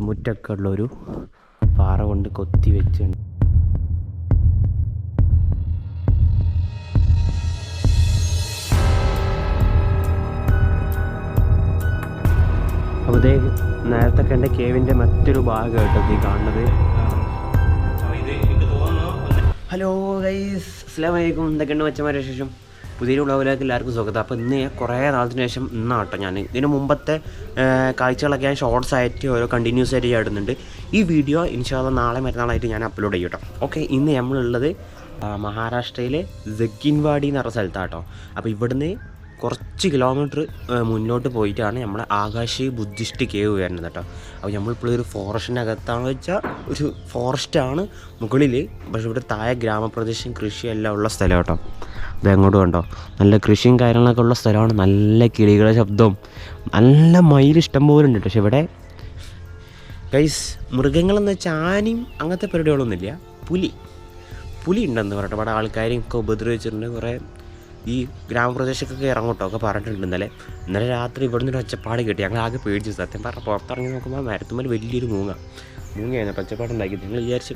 മുറ്റൊക്കെ ഉള്ളൊരു പാറ കൊണ്ട് കൊത്തി വെച്ചുണ്ട്. അപ്പോൾ ഇതേ നേരത്തെ കണ്ട കേവിൻ്റെ മറ്റൊരു ഭാഗം കേട്ടോ ഈ കാണുന്നത്. ഹലോ ഗൈസ്, അസ്സലാമു അലൈക്കും. എന്തൊക്കെയുണ്ട് മച്ചന്മാരുടെ ശേഷം? പുതിയ വ്ളോഗിലേക്ക് എല്ലാവർക്കും സ്വാഗതം. അപ്പോൾ ഇന്ന് കുറേ നാളത്തിന് ശേഷം ഇന്നാട്ടോ ഞാൻ ഇതിന് മുമ്പത്തെ കാഴ്ചകളൊക്കെ ഞാൻ ഷോർട്സ് ആയിട്ട് ഓരോ കണ്ടിന്യൂസ് ആയിട്ട് ഇടുന്നുണ്ട്. ഈ വീഡിയോ ഇൻഷാല്ലാ നാളെ മറ്റന്നാളായിട്ട് ഞാൻ അപ്ലോഡ് ചെയ്യും കേട്ടോ. ഓക്കെ, ഇന്ന് നമ്മളുള്ളത് മഹാരാഷ്ട്രയിലെ ജഗ്ഗിൻവാഡി എന്ന് പറഞ്ഞ സ്ഥലത്താട്ടോ. അപ്പോൾ ഇവിടുന്ന് കുറച്ച് കിലോമീറ്റർ മുന്നോട്ട് പോയിട്ടാണ് നമ്മുടെ ആകാശി ബുദ്ധിസ്റ്റ് കേവ് വരുന്നത് കേട്ടോ. അപ്പോൾ നമ്മളിപ്പോൾ ഒരു ഫോറസ്റ്റിനകത്താണെന്ന് വെച്ചാൽ ഒരു ഫോറസ്റ്റാണ് മുകളിൽ, പക്ഷേ ഇവിടെ താഴെ ഗ്രാമപ്രദേശം കൃഷിയെല്ലാം ഉള്ള സ്ഥലം കേട്ടോ. ഇത് അങ്ങോട്ട് കണ്ടോ, നല്ല കൃഷിയും കാര്യങ്ങളൊക്കെ ഉള്ള സ്ഥലമാണ്. നല്ല കിളികളുടെ ശബ്ദവും നല്ല മയിൽ ഇഷ്ടം പോലെ ഉണ്ട്. പക്ഷെ ഇവിടെ ഗൈസ് മൃഗങ്ങളെന്ന് വെച്ചാൽ ആനയും അങ്ങനത്തെ പരിപാടികളൊന്നുമില്ല. പുലി ഉണ്ടെന്ന് പറഞ്ഞിട്ട് ഇവിടെ ആൾക്കാരെയും ഒക്കെ ഉപദ്രവിച്ചിട്ടുണ്ട്. കുറേ ഈ ഗ്രാമപ്രദേശത്തൊക്കെ ഇറങ്ങോട്ടോ ഒക്കെ പറഞ്ഞിട്ടുണ്ട്. ഇന്നലെ രാത്രി ഇവിടെ നിന്നൊരു ഒച്ചപ്പാട് കിട്ടി. ഞങ്ങൾ ആകെ പേടിച്ചു. സത്യം പറഞ്ഞാൽ പുറത്തിറങ്ങി നോക്കുമ്പോൾ മരത്തുമ്മൽ വലിയൊരു മൂങ്ങയായിരുന്നു. ഒച്ചപ്പാടുണ്ടാക്കി നിങ്ങൾ വിചാരിച്ച്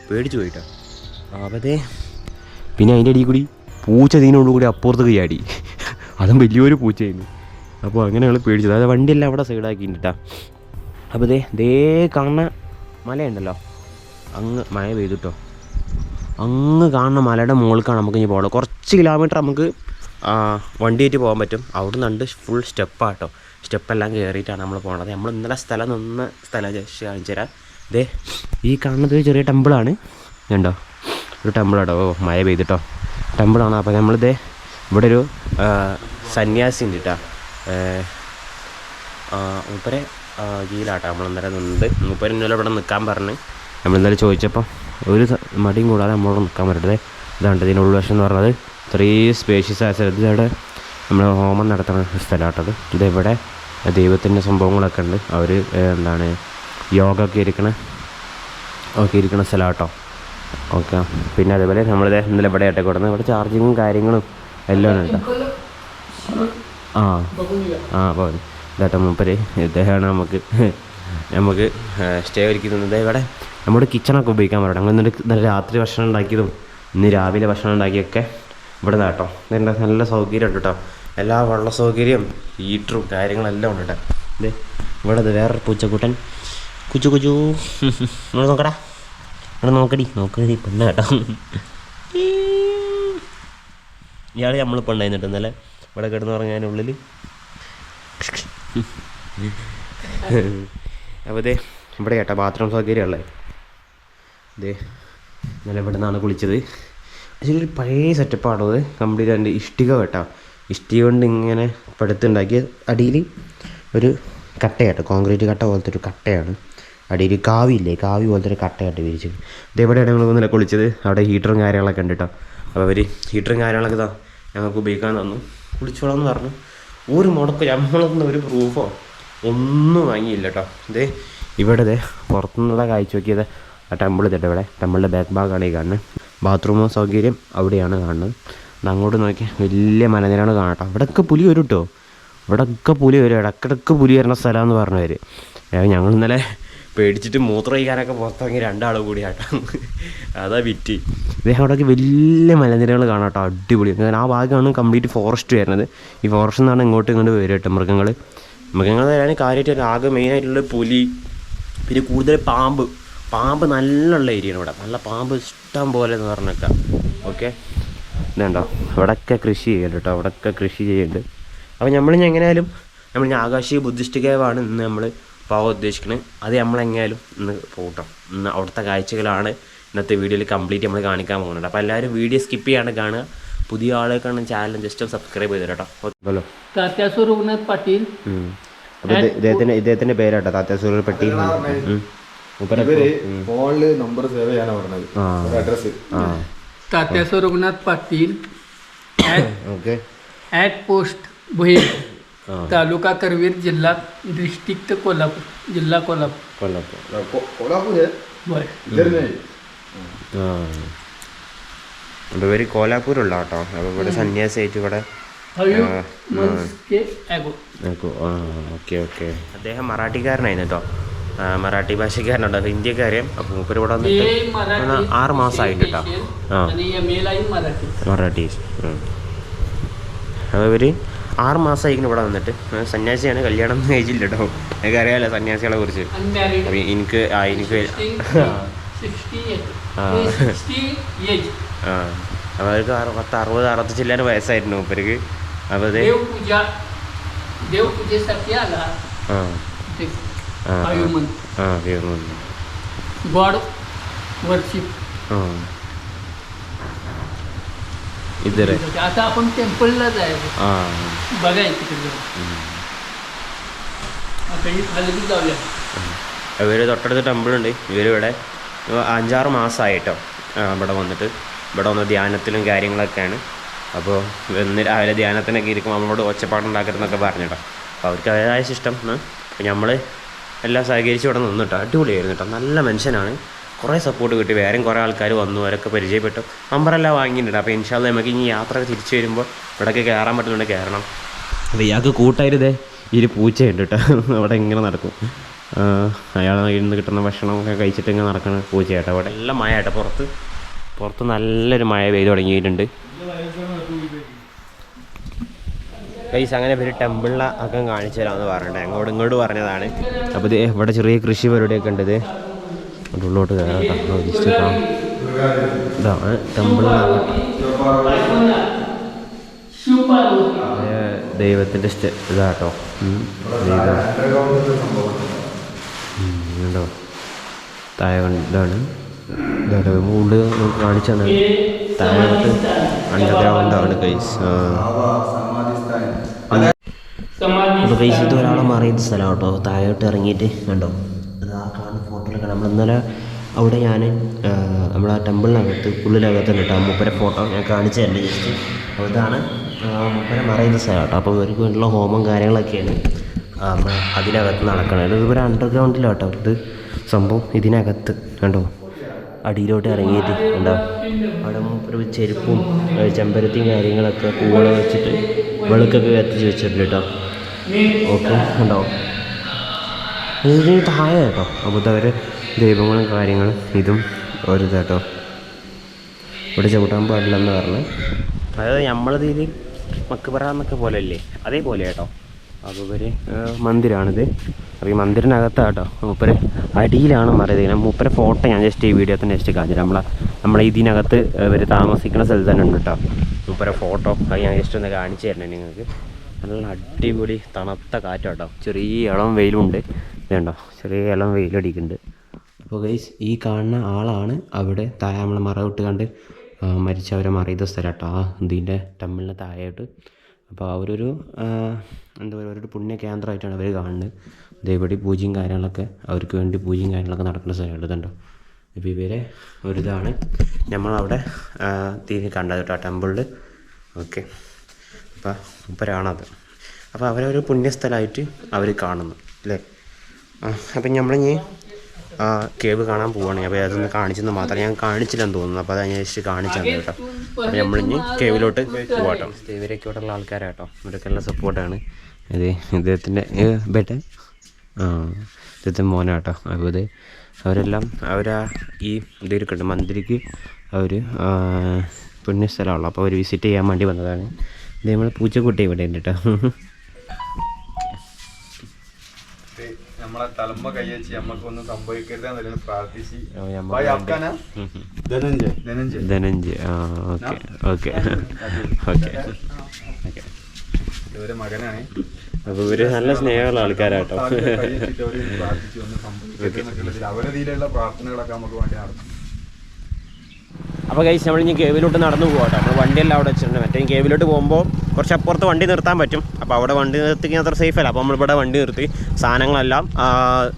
പേടിച്ചു പോയിട്ടോ. അപ്പോൾ പിന്നെ അതിൻ്റെ അടിയിൽ കൂടി പൂച്ച ഇതിനോട് കൂടി അപ്പുറത്തേക്ക് ചാടി. അതും വലിയൊരു പൂച്ചയായിരുന്നു. അപ്പോൾ അങ്ങനെ ഞങ്ങൾ പേടിച്ചത്. അതായത് വണ്ടിയെല്ലാം അവിടെ സൈഡാക്കിയിട്ടാ. അപ്പോൾ ദേ കാണുന്ന മലയുണ്ടല്ലോ, അങ്ങ് മഴ പെയ്തിട്ടോ, അങ്ങ് കാണുന്ന മലയുടെ മുകൾക്കാണ് നമുക്ക് ഇനി പോകണം. കുറച്ച് കിലോമീറ്റർ നമുക്ക് വണ്ടിയായിട്ട് പോകാൻ പറ്റും. അവിടെ നിന്നുണ്ട് ഫുൾ സ്റ്റെപ്പാട്ടോ. സ്റ്റെപ്പെല്ലാം കയറിയിട്ടാണ് നമ്മൾ പോകണത്. നമ്മൾ ഇന്നലെ സ്ഥലം ജസ്റ്റ് കാണിച്ചു തരാം. ഈ കാണുന്നത് ചെറിയ ടെമ്പിളാണ്. കണ്ടോ, ഒരു ടെമ്പിളാട്ടോ. മഴ പെയ്തിട്ടോ ടെമ്പിളാണ്. അപ്പോൾ നമ്മളിത് ഇവിടെ ഒരു സന്യാസി ഉണ്ട് കേട്ടോ. മൂപ്പരെ കീഴിലാട്ടോ നമ്മളെന്നേരം നിന്നത്. മൂപ്പര് ഇന്നലെ ഇവിടെ നിൽക്കാൻ പറഞ്ഞ് നമ്മളിന്നലെ ചോദിച്ചപ്പോൾ ഒരു മടിയും കൂടാതെ നമ്മളോട് നിൽക്കാൻ പറ്റരുത്. ഇതാണ് ഇതിൻ്റെ ഉൾവശം എന്ന് പറഞ്ഞത്. ഇത്രയും സ്പേഷ്യസ് ആയ സ്ഥലത്ത് ഇവിടെ നമ്മൾ ഹോമം നടത്തുന്ന സ്ഥലമാട്ടത്. ഇതിവിടെ ദൈവത്തിൻ്റെ സംഭവങ്ങളൊക്കെ ഉണ്ട്. അവർ യോഗ ഒക്കെ ഇരിക്കണ സ്ഥലമാട്ടോ. ഓക്കെ, പിന്നെ അതേപോലെ നമ്മളിത് ഇന്നലെ ഇവിടെ ആട്ടെ കൊടുക്കുന്നത്. ഇവിടെ ചാർജിങ്ങും കാര്യങ്ങളും എല്ലാം ഉണ്ട് കേട്ടോ. അപ്പോൾ ഇതാട്ടോ മൂപ്പര്. ഇദ്ദേഹമാണ് നമുക്ക് സ്റ്റേ ഒരുക്കുന്നത്. ഇവിടെ നമ്മുടെ കിച്ചണൊക്കെ ഉപയോഗിക്കാൻ പറ്റും. ഞങ്ങൾ ഇന്നലെ രാത്രി ഭക്ഷണം ഉണ്ടാക്കിയതും ഇന്ന് രാവിലെ ഭക്ഷണം ഉണ്ടാക്കിയൊക്കെ ഇവിടെ കേട്ടോ. ഇതിൻ്റെ നല്ല സൗകര്യം ഉണ്ട് കേട്ടോ. എല്ലാ വെള്ള സൗകര്യവും ഹീറ്ററും കാര്യങ്ങളെല്ലാം ഉണ്ട് കേട്ടോ. ഇവിടെ വേറൊരു പൂച്ചക്കൂട്ടൻ കുച്ചു നമ്മൾ നോക്കടാ, ഇവിടെ നോക്കടി പെണ്ണ കേട്ടോ. ഇയാൾ നമ്മളിപ്പോൾ ഉണ്ടായിരുന്നിട്ട് ഇന്നലെ ഇവിടെ കിടന്ന് പറഞ്ഞതിനുള്ളിൽ. അപ്പോൾ ഇവിടെ കേട്ടോ ബാത്റൂം സൗകര്യമുള്ളത്. ഇന്നലെ ഇവിടെ നിന്നാണ് കുളിച്ചത്. അതിലൊരു പഴയ സെറ്റപ്പാണോ അത്. കംപ്ലീറ്റ് അതിൻ്റെ ഇഷ്ടിക കേട്ടോ. ഇഷ്ടിക കൊണ്ട് ഇങ്ങനെ പടുത്തുണ്ടാക്കിയ അടിയിൽ ഒരു കട്ടയാട്ടോ, കോൺക്രീറ്റ് കട്ട പോലത്തെ ഒരു കട്ടയാണ്. അടിയിൽ കാവി പോലത്തെ ഒരു കട്ടയായിട്ട് വിരിച്ചത്. ഇതേപോലെയാണ് ഞങ്ങൾ ഇന്നലെ കുളിച്ചത്. അവിടെ ഹീറ്ററും കാര്യങ്ങളൊക്കെ ഉണ്ട് കേട്ടോ. അപ്പോൾ അവർ ഹീറ്ററും കാര്യങ്ങളൊക്കെ ഞങ്ങൾക്ക് ഉപയോഗിക്കാൻ തന്നു. കുളിച്ചോളാം എന്ന് പറഞ്ഞു. ഒരു മുടക്ക് നമ്മളൊന്നും ഒരു പ്രൂഫോ ഒന്നും വാങ്ങിയില്ല കേട്ടോ. ഇവിടെ പുറത്തുനിന്നുള്ള കാഴ്ച നോക്കിയത് ആ ടെമ്പിൾ ഇവിടെ ടെമ്പിളിൻ്റെ ബാക്ക് ഭാഗമാണ് ഈ കാണുന്നത്. ബാത്റൂമോ സൗകര്യം അവിടെയാണ് കാണുന്നത്. അങ്ങോട്ട് നോക്കിയാൽ വലിയ മലനിരയാണ് കാണട്ടോ. ഇവിടെയൊക്കെ പുലി വരും കേട്ടോ. ഇവിടെയൊക്കെ പുലി വരും. ഇടയ്ക്കിടയ്ക്ക് പുലി വരുന്ന സ്ഥലമെന്ന് പറഞ്ഞവർ. ഞങ്ങൾ ഇന്നലെ പേടിച്ചിട്ട് മൂത്രം ഒഴിക്കാനൊക്കെ പുറത്തിറങ്ങി രണ്ടാളും കൂടി ആട്ടോ. അതാ വിറ്റ്. അവിടെയൊക്കെ വലിയ മലനിരകൾ കാണാം കേട്ടോ. അടിപൊളി. ആ ഭാഗമാണ് കംപ്ലീറ്റ് ഫോറസ്റ്റ് വരുന്നത്. ഈ ഫോറസ്റ്റിൽ നിന്നാണ് ഇങ്ങോട്ട് വരും കേട്ടോ മൃഗങ്ങൾ വരാൻ കാര്യമായിട്ട്. ആകെ മെയിനായിട്ടുള്ള പുലി, പിന്നെ കൂടുതൽ പാമ്പ് നല്ലുള്ള ഏരിയയാണ് ഇവിടെ. നല്ല പാമ്പ് ഇഷ്ടം പോലെ എന്ന് പറഞ്ഞേക്കാം. ഓക്കെ, ഇതുണ്ടോ ഇവിടെയൊക്കെ കൃഷി ചെയ്യുന്നുണ്ട് കേട്ടോ. ഇവിടെയൊക്കെ കൃഷി ചെയ്യുന്നുണ്ട്. അപ്പോൾ എങ്ങനെയായാലും നമ്മൾ ആകാശി ബുദ്ധിസ്റ്റ് കേവാണ് ഇന്ന് നമ്മൾ പോകാൻ ഉദ്ദേശിക്കുന്നത്. അത് നമ്മളെങ്ങനെയാലും ഇന്ന് പോകട്ടോ. ഇന്ന് അവിടുത്തെ കാഴ്ചകളാണ് ഇന്നത്തെ വീഡിയോയിൽ കംപ്ലീറ്റ് നമ്മൾ കാണിക്കാൻ പോകുന്നുണ്ട്. അപ്പോൾ എല്ലാവരും വീഡിയോ സ്കിപ്പ് ചെയ്യാണ്ട് കാണുക. പുതിയ ആളുകൾക്കാണ് ചാനൽ ജസ്റ്റ് സബ്സ്ക്രൈബ് ചെയ്ത് കേട്ടോ. ഹലോ, താത്യാസൂർ രഘുനാഥ് പാട്ടീൽ. അപ്പോൾ ഇദ്ദേഹത്തിൻ്റെ പേരാട്ടോ താത്യാസൂർ പാട്ടീൽ. ഫോണില് നമ്പർ സേവ് ചെയ്യാനാ പറഞ്ഞത്. Address Tatyaso Raghunath Patil at post Bhuir taluka Karveer जिल्हा डिस्ट्रिक्ट कोल्हापूर जिल्हा कोल्हापूर ഇവർ കോലാപ്പൂരുള്ള കേട്ടോ. അപ്പോൾ ഇവിടെ സന്യാസിയായിട്ട് ഇവിടെ Few months ago. Okay okay. അദ്ദേഹം മറാഠിക്കാരനായിരുന്നു കേട്ടോ, മറാഠി ഭാഷക്കാരനുണ്ടോ, ഹിന്ദിക്കാരൻ. അപ്പോൾ മൂപ്പര് ഇവിടെ വന്നിട്ട് 6 മാസമായിട്ട് കേട്ടോ. ആ മറാഠീസ്. അപ്പോൾ ഇവർ 6 മാസമായിരിക്കും ഇവിടെ വന്നിട്ട്. സന്യാസിയാണ്, കല്യാണം കഴിച്ചില്ല കേട്ടോ. എനിക്ക് അറിയാമല്ലോ സന്യാസികളെ കുറിച്ച്. അപ്പം എനിക്ക് അപ്പോൾ അവർക്ക് 60-65 ചില്ലാൻ വയസ്സായിരുന്നു മൂപ്പർക്ക്. അപ്പോൾ അത് इधर आता आपण टेम्पलला जायचं बघायचं तिकडे. आता ही खाली जाऊया. ഇവർ തൊട്ടടുത്ത് ടെമ്പിളുണ്ട്. ഇവരിവിടെ 5-6 മാസമായിട്ടോ ഇവിടെ വന്നിട്ട്. ഇവിടെ വന്ന് ധ്യാനത്തിലും കാര്യങ്ങളൊക്കെയാണ്. അപ്പോൾ ഇന്ന് രാവിലെ ധ്യാനത്തിനൊക്കെ ഇരിക്കും നമ്മളോട് ഒച്ചപ്പാടുണ്ടാക്കരുതെന്നൊക്കെ പറഞ്ഞിട്ടോ. അപ്പോൾ അവർക്ക് അവരുടേതായ സിസ്റ്റം. അപ്പോൾ നമ്മൾ എല്ലാം സഹകരിച്ച് ഇവിടെ നിന്നിട്ടോ. അടിപൊളിയായിരുന്നു കേട്ടോ, നല്ല മനുഷ്യനാണ്. കുറേ സപ്പോർട്ട് കിട്ടി. വേറെയും കുറേ ആൾക്കാർ വന്നു, അവരൊക്കെ പരിചയപ്പെട്ടു. നമ്പറെല്ലാം വാങ്ങിയിട്ടുണ്ട്. അപ്പോൾ ഇൻഷാ അല്ലാഹ് നമുക്ക് ഇനി യാത്ര തിരിച്ചു വരുമ്പോൾ ഇവിടെയൊക്കെ കയറാൻ പറ്റുന്നുണ്ട് കയറണം. അപ്പോൾ ഇയാൾക്ക് കൂട്ടായിരുതേ ഈ പൂച്ചയുണ്ട് കേട്ടോ, അവിടെ ഇങ്ങനെ നടക്കും. അയാൾ ഇരുന്ന് കിട്ടുന്ന ഭക്ഷണമൊക്കെ കഴിച്ചിട്ട് ഇങ്ങനെ നടക്കുന്ന പൂച്ചയാട്ടോ. അവിടെ എല്ലാം മഴ കേട്ടോ, പുറത്ത് നല്ലൊരു മഴ പെയ്ത് തുടങ്ങിയിട്ടുണ്ട് ഗൈസ്. അങ്ങനെ ഇവർ ടെമ്പിളിലെ അകം കാണിച്ചു തരാമെന്ന് പറഞ്ഞിട്ട് ഇങ്ങോട്ട് പറഞ്ഞതാണ്. അപ്പോൾ ഇത് ഇവിടെ ചെറിയ കൃഷി പരിപാടിയൊക്കെ ഉണ്ട്. ഇത് ഉള്ളോട്ട് കയറാം കേട്ടോ, ജസ്റ്റ് കാണാം. ഇതാണ് ടെമ്പിളിനകം. ദൈവത്തിൻ്റെ ഇതാട്ടോ, കേട്ടോ. താഴെ ഇതാണ് ഉള്ളിൽ നമുക്ക് കാണിച്ചു തന്നെ. താഴോട്ട് അണ്ടർഗ്രൗണ്ടാണ് ഗൈസ്. അപ്പോൾ ഗൈസ് ഇത് ഒരാളെ മറിയുന്ന സ്ഥലം കേട്ടോ. താഴോട്ട് ഇറങ്ങിയിട്ട് കണ്ടോ, അത് ആ കാണുന്ന ഫോട്ടോയിലൊക്കെ നമ്മൾ ഇന്നലെ അവിടെ ഞാൻ നമ്മൾ ആ ടെമ്പിളിനകത്ത് ഉള്ളിലകത്ത് കേട്ടോ മൂപ്പരെ ഫോട്ടോ ഞാൻ കാണിച്ചു തരേണ്ടത് ജസ്റ്റ്. അപ്പോൾ ഇതാണ് മൂപ്പരെ മറിയുന്ന സ്ഥലം കേട്ടോ. അപ്പോൾ ഇവർക്ക് വേണ്ടിയുള്ള ഹോമം കാര്യങ്ങളൊക്കെയാണ് അതിനകത്ത് നടക്കുന്നത്. ഇതൊരു അണ്ടർഗ്രൗണ്ടിലാട്ടോ ഇത് സംഭവം. ഇതിനകത്ത് കണ്ടോ അടിയിലോട്ട് ഇറങ്ങിയിട്ട് ഉണ്ടാവും. അവിടെ മൂപ്പര് ചെരുപ്പും ചെമ്പരത്തിയും കാര്യങ്ങളൊക്കെ പൂവുകൾ വെച്ചിട്ട് വെളുക്കൊക്കെ കത്തിച്ച് വെച്ചിട്ടുണ്ട് കേട്ടോ. ഓക്കെ ഉണ്ടാവും ഇതിന് താഴെ കേട്ടോ. അപ്പോൾ അവർ ദൈവങ്ങളും കാര്യങ്ങളും ഇതും ഒരു കേട്ടോ. ഇവിടെ ചവിട്ടാൻ പാടില്ലെന്ന് പറഞ്ഞ്, അതായത് നമ്മളതിൽ മക്ബറ എന്നൊക്കെ പോലെ അല്ലേ, അതേപോലെ കേട്ടോ. അപ്പോൾ ഇവർ മന്ദിരാണിത്. അപ്പോൾ ഈ മന്ദിരിനകത്താട്ടോ മൂപ്പര് അടിയിലാണ് മറിയത്. മൂപ്പരെ ഫോട്ടോ ഞാൻ ജസ്റ്റ് ഈ വീഡിയോ തന്നെ ജസ്റ്റ് കാണിച്ചു. നമ്മളെ ഇതിനകത്ത് ഇവർ താമസിക്കുന്ന സ്ഥലത്ത് തന്നെ ഉണ്ട് കേട്ടോ മൂപ്പരെ ഫോട്ടോ. അത് ഞാൻ ജസ്റ്റ് ഒന്ന് കാണിച്ചു തരണേ നിങ്ങൾക്ക്. നല്ല അടിപൊളി തണുത്ത കാറ്റാട്ടോ. ചെറിയ ഇളം വെയിലുണ്ട്. ഇതുണ്ടോ, ചെറിയ ഇളം വെയിലടിക്കുന്നുണ്ട്. അപ്പോൾ ഗൈസ് ഈ കാണുന്ന ആളാണ് അവിടെ താഴെ നമ്മളെ മറവിട്ട് കണ്ട് മരിച്ചവരെ മറിയുന്ന സ്ഥലം കേട്ടോ, ആ ഇതിൻ്റെ ടെമ്പിളിന് താഴെയായിട്ട്. അപ്പോൾ അവരൊരു എന്താ പറയുക, ഒരു പുണ്യ കേന്ദ്രമായിട്ടാണ് അവർ കാണുന്നത്. ദേവടി പൂജയും കാര്യങ്ങളൊക്കെ അവർക്ക് വേണ്ടി പൂജയും കാര്യങ്ങളൊക്കെ നടക്കുന്ന സ്ഥലമുണ്ട്. ഇതുണ്ടോ. ഇപ്പോൾ ഇവരെ ഒരിതാണ് നമ്മളവിടെ കണ്ടത് കേട്ടോ ടെമ്പിളിൽ. ഓക്കെ, അപ്പോൾ മൂപ്പരാണത്. അപ്പോൾ അവരൊരു പുണ്യസ്ഥലമായിട്ട് അവർ കാണുന്നു അല്ലേ. അപ്പം നമ്മളിനി കേവ് കാണാൻ പോവുകയാണ്. അപ്പോൾ അതൊന്ന് കാണിച്ചെന്ന് മാത്രം ഞാൻ കാണിച്ചില്ലെന്ന് തോന്നുന്നു. അപ്പോൾ അത് ഞാൻ ജസ്റ്റ് കാണിച്ചു തന്നെ കേട്ടോ. അപ്പോൾ നമ്മളിനി കേവിലോട്ട് പോകട്ടോ. ഇവരൊക്കെ ഇവിടെയുള്ള ആൾക്കാരാട്ടോ, ഇവരൊക്കെ ഉള്ള സപ്പോർട്ടാണ്. ഇത് ഇദ്ദേഹത്തിൻ്റെ ബേട്ടെ ഇദ്ദേഹത്തിൻ്റെ മോനാട്ടോ. അപ്പോൾ ഇത് അവരെല്ലാം ഈ ഇതിലൊക്കെ ഉണ്ട് മന്ദിരിക്ക് അവർ പുണ്യസ്ഥലമുള്ളൂ. അപ്പോൾ അവർ വിസിറ്റ് ചെയ്യാൻ വേണ്ടി വന്നതാണ്. ഇത് നമ്മൾ പൂച്ചക്കുട്ടി ഇവിടെ ഉണ്ട് കേട്ടോ. നമ്മളെ തലമ്പ കൈവച്ച് നമുക്കൊന്നും സംഭവിക്കരുതെന്ന് പ്രാർത്ഥിച്ച് Dhananjay. Okay okay okay okay. ഇവരെ മകനാണ്. അപ്പോൾ ഇവര് നല്ല സ്നേഹമുള്ള ആൾക്കാരാട്ടോ. അവരുടെ രീതിയിലുള്ള പ്രാർത്ഥനകളൊക്കെ നമുക്ക് വേണ്ടി നടത്തും. അപ്പോൾ ഗൈസ് നമ്മളിനി കേവിലോട്ട് നടന്നു പോകാം. നമ്മൾ വണ്ടിയെല്ലാം അവിടെ വെച്ചിട്ടുണ്ട്. മറ്റേ കേവിലോട്ട് പോകുമ്പോൾ കുറച്ച് അപ്പുറത്ത് വണ്ടി നിർത്താൻ പറ്റും. അപ്പോൾ അവിടെ വണ്ടി നിർത്തിക്കാൻ അത്ര സേഫ് അല്ല. അപ്പോൾ നമ്മളിവിടെ വണ്ടി നിർത്തി സാധനങ്ങളെല്ലാം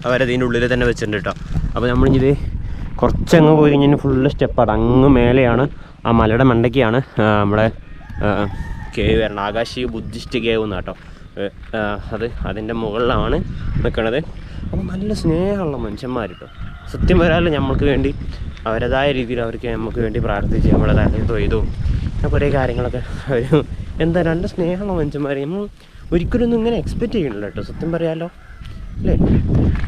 അവരതിൻ്റെ ഉള്ളിൽ തന്നെ വെച്ചിട്ടുണ്ട് കേട്ടോ. അപ്പോൾ നമ്മളിത് കുറച്ചങ്ങ് പോയി കഴിഞ്ഞാൽ ഫുള്ള് സ്റ്റെപ്പാണ്. അങ്ങ് മേലെയാണ് ആ മലയുടെ മണ്ടയ്ക്കാണ് നമ്മുടെ കേവ് വരണം. ആകാശി ബുദ്ധിസ്റ്റ് കേവ് എന്നാട്ടോ. അതിൻ്റെ മുകളിലാണ് നിൽക്കുന്നത്. അപ്പോൾ നല്ല സ്നേഹമുള്ള മനുഷ്യന്മാർ കേട്ടോ. സത്യം വരാമല്ലോ നമ്മൾക്ക് വേണ്ടി അവരുടേതായ രീതിയിൽ അവർക്ക് നമുക്ക് വേണ്ടി പ്രാർത്ഥിച്ച് നമ്മുടെ തലയിൽ തൊയ്തും കുറേ കാര്യങ്ങളൊക്കെ അവർ എന്താ രണ്ട് സ്നേഹമുള്ള മനുഷ്യന്മാരെ നമ്മൾ ഒരിക്കലൊന്നും ഇങ്ങനെ എക്സ്പെക്റ്റ് ചെയ്യണില്ല കേട്ടോ, സത്യം പറയാമല്ലോ അല്ലേ.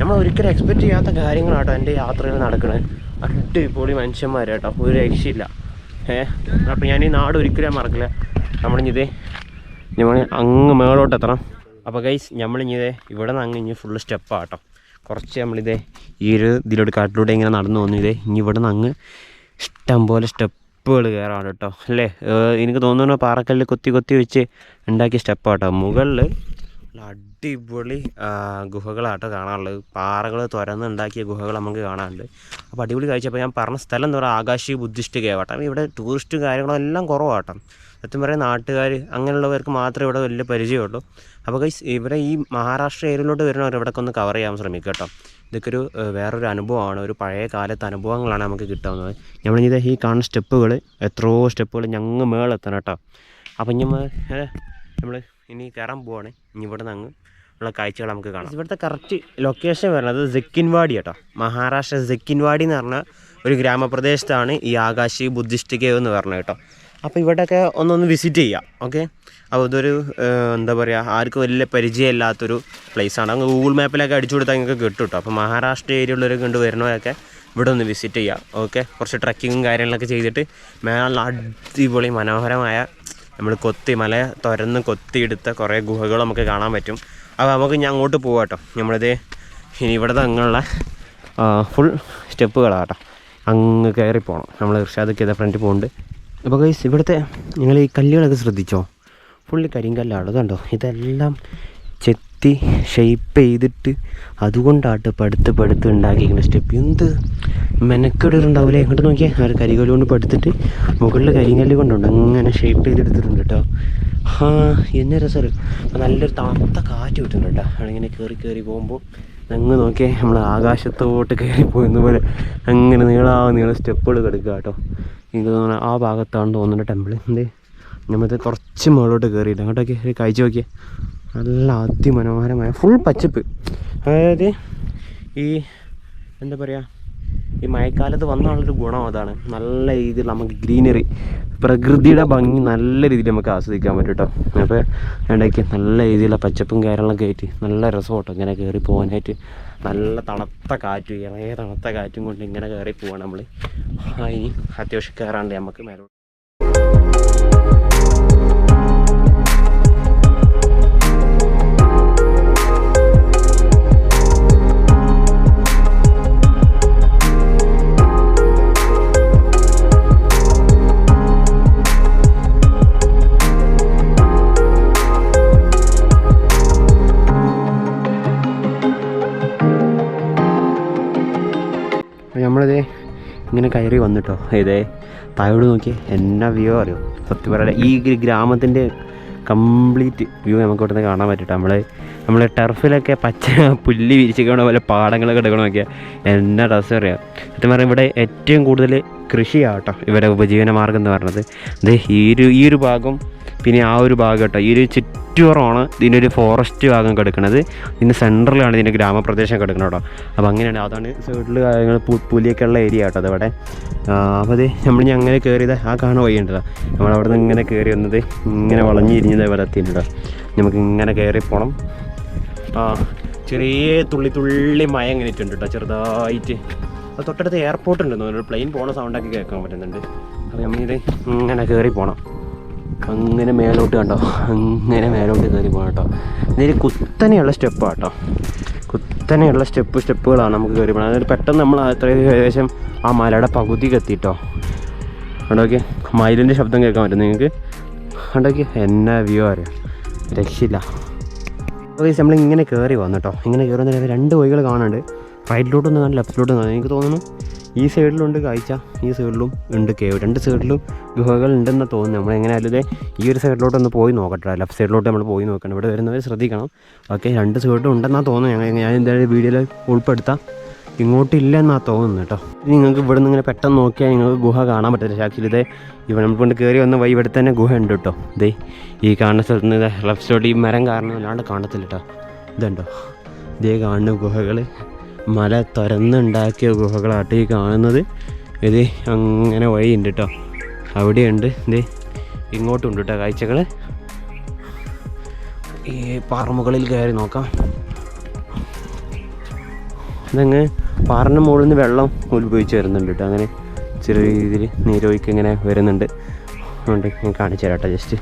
നമ്മൾ ഒരിക്കലും എക്സ്പെക്റ്റ് ചെയ്യാത്ത കാര്യങ്ങളാട്ടോ എൻ്റെ യാത്രയിൽ നടക്കുന്നത്. അടിപൊളി മനുഷ്യന്മാർ കേട്ടോ, ഒരു രക്ഷയില്ല. അപ്പോൾ ഞാൻ ഈ നാട് ഒരിക്കലും മറക്കില്ല. നമ്മളിഞ്ഞിതേ നമ്മൾ അങ്ങ് മേളോട്ട് എത്തണം. അപ്പോൾ ഗൈസ് നമ്മളിഞ്ഞിതേ ഇവിടെ നിന്ന് അങ്ങ് ഇനി ഫുള്ള് സ്റ്റെപ്പാട്ടോ. കുറച്ച് നമ്മളിതേ ഈ ഒരു ഇതിലൂടെ കാട്ടിലൂടെ ഇങ്ങനെ നടന്നു വന്നു. ഇതേ ഇനി ഇവിടെ നിന്ന് അങ്ങ് ഇഷ്ടം പോലെ സ്റ്റെപ്പുകൾ കയറാണ് കേട്ടോ അല്ലേ. എനിക്ക് തോന്നുന്നു പാറക്കല്ല് കൊത്തി വെച്ച് ഉണ്ടാക്കിയ സ്റ്റെപ്പാട്ടോ. മുകളിൽ അടിപൊളി ഗുഹകളാട്ടോ കാണാനുള്ളത്. പാറകൾ തുരന്നുണ്ടാക്കിയ ഗുഹകൾ നമുക്ക് കാണാനുണ്ട്. അപ്പോൾ അടിപൊളി കാഴ്ച. അപ്പോൾ ഞാൻ പറഞ്ഞ സ്ഥലം എന്താ പറയുക, ആകാശി ബുദ്ധിസ്റ്റ് കേവാട്ടോ. ഇവിടെ ടൂറിസ്റ്റ് കാര്യങ്ങളും എല്ലാം കുറവാട്ടോ. സത്യം പറയാം നാട്ടുകാർ അങ്ങനെയുള്ളവർക്ക് മാത്രമേ ഇവിടെ വലിയ പരിചയമുള്ളൂ. അപ്പോൾ ഗൈസ് ഇവിടെ ഈ മഹാരാഷ്ട്ര ഏരിയയിലോട്ട് വരുന്നവർ ഇവിടെയൊക്കെ ഒന്ന് കവർ ചെയ്യാൻ ശ്രമിക്കുക കേട്ടോ. ഇതൊക്കെ ഒരു വേറൊരു അനുഭവമാണ്, ഒരു പഴയ കാലത്തെ അനുഭവങ്ങളാണ് നമുക്ക് കിട്ടാവുന്നത്. നമ്മളിത് ഈ കാണുന്ന സ്റ്റെപ്പുകൾ എത്രയോ സ്റ്റെപ്പുകൾ ഞങ്ങൾ മേളെത്തണം കേട്ടോ. അപ്പം നമ്മൾ ഇനി കയറാൻ പോവാണ്. ഇനി ഇവിടെ നിന്ന് അങ്ങ് ഉള്ള കാഴ്ചകൾ നമുക്ക് കാണാം. ഇവിടുത്തെ കറക്റ്റ് ലൊക്കേഷൻ വരുന്നത് സെക്കിൻവാടി കേട്ടോ. മഹാരാഷ്ട്ര സെക്കിൻവാടി എന്ന് പറഞ്ഞ ഒരു ഗ്രാമപ്രദേശത്താണ് ഈ ആകാശി ബുദ്ധിസ്റ്റ് കേവ് എന്ന് പറഞ്ഞത് കേട്ടോ. അപ്പോൾ ഇവിടെയൊക്കെ ഒന്ന് വിസിറ്റ് ചെയ്യാം. ഓക്കെ, അപ്പോൾ ഇതൊരു എന്താ പറയുക, ആർക്കും വലിയ പരിചയമില്ലാത്തൊരു പ്ലേസാണ്. അങ്ങ് ഗൂഗിൾ മാപ്പിലൊക്കെ അടിച്ചു കൊടുത്താൽ നിങ്ങൾക്ക് കിട്ടും കേട്ടോ. അപ്പോൾ മഹാരാഷ്ട്ര ഏരിയയിലുള്ളവരൊക്കെ കൊണ്ട് വരുന്നവരൊക്കെ ഇവിടെ ഒന്ന് വിസിറ്റ് ചെയ്യുക. ഓക്കെ, കുറച്ച് ട്രക്കിങ്ങും കാര്യങ്ങളൊക്കെ ചെയ്തിട്ട് നല്ല അടിപൊളി മനോഹരമായ നമ്മൾ മല തുരന്ന് കൊത്തിയെടുത്ത കുറേ ഗുഹകൾ നമുക്ക് കാണാൻ പറ്റും. അപ്പോൾ നമുക്ക് ഞാൻ അങ്ങോട്ട് പോകാം കേട്ടോ. നമ്മളിത് ഇനി ഇവിടുത്തെ അങ്ങുള്ള ഫുൾ സ്റ്റെപ്പുകളാട്ടോ. അങ്ങ് കയറി പോകണം. നമ്മൾ ഇർഷാദൊക്കെ ഇതാ ഫ്രണ്ടിൽ പോകുന്നുണ്ട്. അപ്പോൾ ഗൈസ് ഇവിടുത്തെ നിങ്ങൾ ഈ കല്ലുകളൊക്കെ ശ്രദ്ധിച്ചോ, ഫുള്ള് കരിങ്കല്ലാണ്. അതുണ്ടോ, ഇതെല്ലാം ചെത്തി ഷെയ്പ്പ് ചെയ്തിട്ട് അതുകൊണ്ടാട്ട് പടുത്ത് ഉണ്ടാക്കിയിരിക്കുന്ന സ്റ്റെപ്പ്. എന്ത് മെനക്കെടുണ്ടാവില്ലേ. ഇങ്ങോട്ട് നോക്കിയാൽ അവർ കരികല്ല് കൊണ്ട് പടുത്തിട്ട് മുകളിൽ കരിങ്കല്ല് കൊണ്ടുണ്ട് അങ്ങനെ ഷെയ്പ്പ് ചെയ്തെടുത്തിട്ടുണ്ട് കേട്ടോ. എന്നെ രസം. അപ്പോൾ നല്ലൊരു തണുത്ത കാറ്റ് കിട്ടുന്നുണ്ട് കേട്ടോ. അതിങ്ങനെ കയറി പോകുമ്പോൾ അങ്ങ് നോക്കിയാൽ നമ്മൾ ആകാശത്തോട്ട് കയറിപ്പോയെന്ന പോലെ അങ്ങനെ നീള സ്റ്റെപ്പുകൾ കിടക്കുക കേട്ടോ. എനിക്ക് തോന്നുന്നു ആ ഭാഗത്താണ് തോന്നുന്നത് ടെമ്പിൾ. എന്തേ നമ്മളിത് കുറച്ച് മുകളിലോട്ട് കയറിയിട്ട് അങ്ങോട്ടൊക്കെ കാഴ്ച നോക്കിയാൽ നല്ല അതിമനോഹരമായ ഫുൾ പച്ചപ്പ്. അതായത് ഈ എന്താ പറയുക, ഈ മഴക്കാലത്ത് വന്നാലുള്ളൊരു ഗുണം അതാണ്. നല്ല രീതിയിൽ നമുക്ക് ഗ്രീനറി, പ്രകൃതിയുടെ ഭംഗി നല്ല രീതിയിൽ നമുക്ക് ആസ്വദിക്കാൻ പറ്റും കേട്ടോ. അപ്പോൾ ഇടയ്ക്ക് നല്ല രീതിയിലുള്ള പച്ചപ്പും കാര്യങ്ങളൊക്കെ ആയിട്ട് നല്ല രസമാട്ടോ ഇങ്ങനെ കയറി പോകാനായിട്ട്. നല്ല തണുത്ത കാറ്റും ഇളയ തണുത്ത കാറ്റും കൊണ്ട് ഇങ്ങനെ കയറി പോവാണ് നമ്മൾ. ഇനി അത്യാവശ്യം കയറാണ്ട് നമുക്ക് മേലോട്ട്. നമ്മളിതേ ഇങ്ങനെ കയറി വന്നിട്ടോ. ഇതേ താഴോട്ട് നോക്കി എന്നാ വ്യൂ അറിയോ. സത്യം പറയാം ഈ ഗ്രാമത്തിൻ്റെ കംപ്ലീറ്റ് വ്യൂ നമുക്ക് ഇവിടെ നിന്ന് കാണാൻ പറ്റിട്ടോ. നമ്മൾ ടെർഫിലൊക്കെ പച്ച പുല്ല് വിരിച്ചിരിക്കണ പോലെ പാടങ്ങളൊക്കെ എടുക്കണം നോക്കിയാൽ എന്നാ രസം അറിയാം. സത്യം പറഞ്ഞാൽ ഇവിടെ ഏറ്റവും കൂടുതൽ കൃഷിയാട്ടോ ഇവരെ ഉപജീവനമാർഗ്ഗം എന്ന് പറഞ്ഞത്. ഇത് ഈ ഒരു ഭാഗം പിന്നെ ആ ഒരു ഭാഗം കേട്ടോ. ഈ ഒരു ചുറ്റുപുറമാണ് ഇതിനൊരു ഫോറസ്റ്റ് ഭാഗം കിടക്കുന്നത്. ഇതിൻ്റെ സെൻറ്ററിലാണ് ഇതിൻ്റെ ഗ്രാമപ്രദേശം കിടക്കുന്നത് കേട്ടോ. അപ്പോൾ അങ്ങനെയാണ്, അതാണ് സൈഡിൽ കാര്യങ്ങൾ പുലിയൊക്കെ ഉള്ള ഏരിയ കേട്ടോ അതവിടെ. അപ്പോൾ അത് നമ്മൾ അങ്ങനെ കയറിയത് ആ കാണാൻ വഴിയുണ്ടല്ലോ. നമ്മളവിടെ നിന്ന് ഇങ്ങനെ കയറി വന്നത് ഇങ്ങനെ വളഞ്ഞിരിഞ്ഞത് ഇവിടെ എത്തിയിട്ടുണ്ടോ. നമുക്ക് ഇങ്ങനെ കയറി പോകണം. ചെറിയ തുള്ളി മഴ ഇങ്ങനെ ഇട്ടുണ്ട് കേട്ടോ ചെറുതായിട്ട്. അത് തൊട്ടടുത്ത് എയർപോർട്ട് ഉണ്ടെന്ന് തോന്നുന്നു. ഒരു പ്ലെയിൻ പോണ സൗണ്ടൊക്കെ കേൾക്കാൻ പറ്റുന്നുണ്ട്. അപ്പോൾ നമ്മളിത് ഇങ്ങനെ കയറി പോകണം. അങ്ങനെ മേലോട്ട് കണ്ടോ, അങ്ങനെ മേലോട്ട് കയറി പോകണം കേട്ടോ. ഇതിൽ കുത്തനെയുള്ള സ്റ്റെപ്പാണ് കേട്ടോ. കുത്തനെയുള്ള സ്റ്റെപ്പുകളാണ് നമുക്ക് കയറി പോകണം. അതായത് പെട്ടെന്ന് നമ്മൾ ഏകദേശം ആ മലയുടെ പകുതിക്ക് എത്തിയിട്ടോ. കണ്ടോക്കെ മയിലിൻ്റെ ശബ്ദം കേൾക്കാൻ പറ്റും നിങ്ങൾക്ക്. കണ്ടോക്കെ എന്നാ വ്യൂ അറിയാം, രക്ഷയില്ല. ഓക്കെ നമ്മളിങ്ങനെ കയറി വന്നു കേട്ടോ. ഇങ്ങനെ കയറി വന്നിട്ട് രണ്ട് വഴികൾ കാണുന്നുണ്ട്. റൈറ്റിലോട്ടൊന്ന് കാണാൻ ലെഫ്റ്റിലോട്ടും കാണാൻ. എനിക്ക് തോന്നുന്നു ഈ സൈഡിലുണ്ട് കാഴ്ച, ഈ സൈഡിലും ഉണ്ട് കേവ്. രണ്ട് സൈഡിലും ഗുഹകൾ ഉണ്ടെന്ന് തോന്നുന്നു. നമ്മളെങ്ങനെയായാലും ഈ ഒരു സൈഡിലോട്ടൊന്ന് പോയി നോക്കട്ടെ. ലെഫ്റ്റ് സൈഡിലോട്ട് നമ്മൾ പോയി നോക്കണം. ഇവിടെ വരുന്നവർ ശ്രദ്ധിക്കണം. ഓക്കെ, രണ്ട് സൈഡിലും ഉണ്ടെന്നാണ് തോന്നുന്നത്. ഞാൻ എന്തായാലും വീഡിയോയിൽ ഉൾപ്പെടുത്താം. ഇങ്ങോട്ടില്ലെന്നാണ് തോന്നുന്നത് കേട്ടോ. നിങ്ങൾക്ക് ഇവിടെ നിന്ന് ഇങ്ങനെ പെട്ടെന്ന് നോക്കിയാൽ നിങ്ങൾക്ക് ഗുഹ കാണാൻ പറ്റില്ല. ആക്ച്വലി ഇതേ ഇവിടെ നമ്മൾ കൊണ്ട് കയറി വന്ന വഴി ഇവിടെ തന്നെ ഗുഹ ഉണ്ട് കേട്ടോ. ഇതേ ഈ കാണുന്ന സ്ഥലത്ത് നിന്ന് ലെഫ്റ്റ് സൈഡ് ഈ മരം കാരണം അല്ലാണ്ട് കാണത്തില്ല കേട്ടോ. ഇതുണ്ടോ, ഇതേ കാണുന്ന ഗുഹകൾ മല തുരന്നുണ്ടാക്കിയ ഗുഹകളാട്ട് ഈ കാണുന്നത്. ഇത് അങ്ങനെ വഴിയുണ്ട് കേട്ടോ, അവിടെയുണ്ട്. ഇത് ഇങ്ങോട്ടും ഉണ്ട് കേട്ടോ കാഴ്ചകൾ. ഈ പാറമുകളിൽ കയറി നോക്കാം. ഇതങ്ങ് പാറിൻ്റെ മുകളിൽ നിന്ന് വെള്ളം ഉത്ഭവിച്ച് വരുന്നുണ്ട് കേട്ടോ. അങ്ങനെ ചെറിയ രീതിയിൽ നീരൊഴുക്ക് ഇങ്ങനെ വരുന്നുണ്ട്. അതുകൊണ്ട് ഞാൻ കാണിച്ചു തരാം കേട്ടോ. ജസ്റ്റ്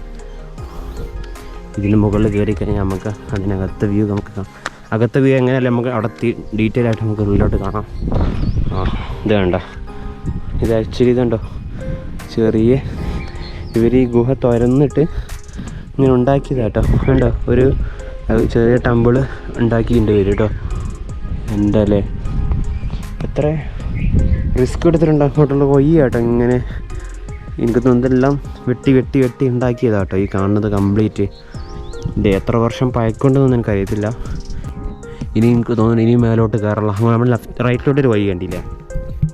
ഇതിന് മുകളിൽ കയറി കഴിഞ്ഞാൽ നമുക്ക് അതിനകത്ത് വ്യൂ നമുക്ക് കാണാം. അകത്തെ വ്യൂ എങ്ങനെയല്ല നമുക്ക് അവിടെ ഡീറ്റെയിൽ ആയിട്ട് നമുക്ക് ഉള്ളിലോട്ട് കാണാം. ഇത് കണ്ട, ഇത് ആക്ച്വലി ഇതുണ്ടോ ചെറിയ ഇവർ ഈ ഗുഹ തുരന്നിട്ട് ഇങ്ങനെ ഉണ്ടാക്കിയതാട്ടോ. കണ്ടോ ഒരു ചെറിയ ടെമ്പിള് ഉണ്ടാക്കിയിട്ടുണ്ട് ഇവർ കേട്ടോ. എന്താ അല്ലേ എത്ര റിസ്ക് എടുത്തിട്ടുണ്ട് അങ്ങോട്ടുള്ള കൊയ്യാട്ടോ. ഇങ്ങനെ എനിക്ക് തോന്നുന്നു ഇതെല്ലാം വെട്ടി വെട്ടി വെട്ടി ഉണ്ടാക്കിയതാട്ടോ ഈ കാണുന്നത് കംപ്ലീറ്റ്. ഇത് എത്ര വർഷം പഴക്കൊണ്ടെന്നൊന്നും എനിക്കറിയത്തില്ല. ഇനി എനിക്ക് തോന്നുന്നു ഇനി മേലോട്ട് കയറുള്ള നമ്മൾ റൈറ്റിലോട്ടൊരു വഴി കണ്ടില്ലേ,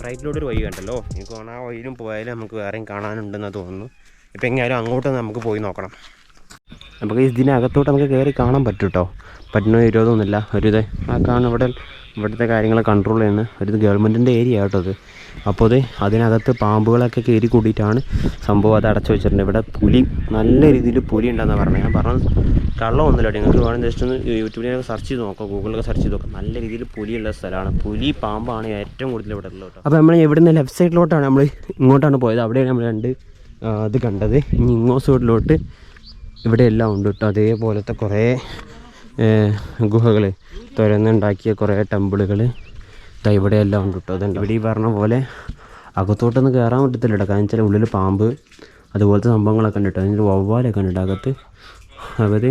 റൈറ്റിലോട്ടൊരു വഴി കണ്ടല്ലോ. എനിക്ക് തോന്നുന്നു ആ വഴിയിലും പോയാലും നമുക്ക് വേറെയും കാണാനുണ്ടെന്ന് തോന്നുന്നു. ഇപ്പം എങ്ങനെയാലും അങ്ങോട്ട് നമുക്ക് പോയി നോക്കണം. നമുക്ക് ഇതിനകത്തോട്ട് നമുക്ക് കയറി കാണാൻ പറ്റും കേട്ടോ. പറ്റുന്ന വിരോധമൊന്നുമില്ല. ഇത് ആ കാണുന്ന ഇവിടുത്തെ കാര്യങ്ങൾ കൺട്രോൾ ചെയ്യുന്ന ഒരു ഗവൺമെൻറ്റിൻ്റെ ഏരിയ കേട്ടോ അത്. അപ്പോൾ അതിനകത്ത് പാമ്പുകളൊക്കെ കയറി കൂടിയിട്ടാണ് സംഭവം അത് അടച്ചു വെച്ചിട്ടുണ്ട്. ഇവിടെ പുലി നല്ല രീതിയിൽ പുലി ഉണ്ടെന്നാണ് പറഞ്ഞത്. ഞാൻ പറഞ്ഞത് കള്ളമൊന്നുമില്ല. നിങ്ങൾക്ക് വേണമെങ്കിൽ ജസ്റ്റ് ഒന്ന് യൂട്യൂബിലൊക്കെ സെർച്ച് ചെയ്ത് നോക്കാം, ഗൂഗിളിലൊക്കെ സെർച്ച് ചെയ്ത് നോക്കാം. നല്ല രീതിയിൽ പുലിയുള്ള സ്ഥലമാണ്. പുലി പാമ്പാണ് ഏറ്റവും കൂടുതൽ ഇവിടെ ഉള്ളത് കേട്ടോ. അപ്പോൾ നമ്മൾ ഇവിടുന്ന് ലെഫ്റ്റ് സൈഡിലോട്ടാണ് നമ്മൾ ഇങ്ങോട്ടാണ് പോയത്. അവിടെയാണ് നമ്മൾ ഇത് കണ്ടത്. ഇനി ഇങ്ങോ സൈഡിലോട്ട് ഇവിടെ എല്ലാം ഉണ്ട് കേട്ടോ. അതേപോലത്തെ കുറേ ഗുഹകൾ തുരന്നുണ്ടാക്കിയ കുറേ ടെമ്പിളുകൾ ഇവിടെ എല്ലാം ഉണ്ട് കേട്ടോ. അതുണ്ട് ഇവിടെ ഈ പറഞ്ഞ പോലെ അകത്തോട്ടൊന്നും കയറാൻ പറ്റത്തില്ല കേട്ടോ. കാരണം വെച്ചാൽ ഉള്ളിൽ പാമ്പ് അതുപോലത്തെ സംഭവങ്ങളൊക്കെ ഉണ്ട് കേട്ടോ. അതിൻ്റെ വവ്വാലൊക്കെ ഉണ്ട് അകത്ത്. അവർ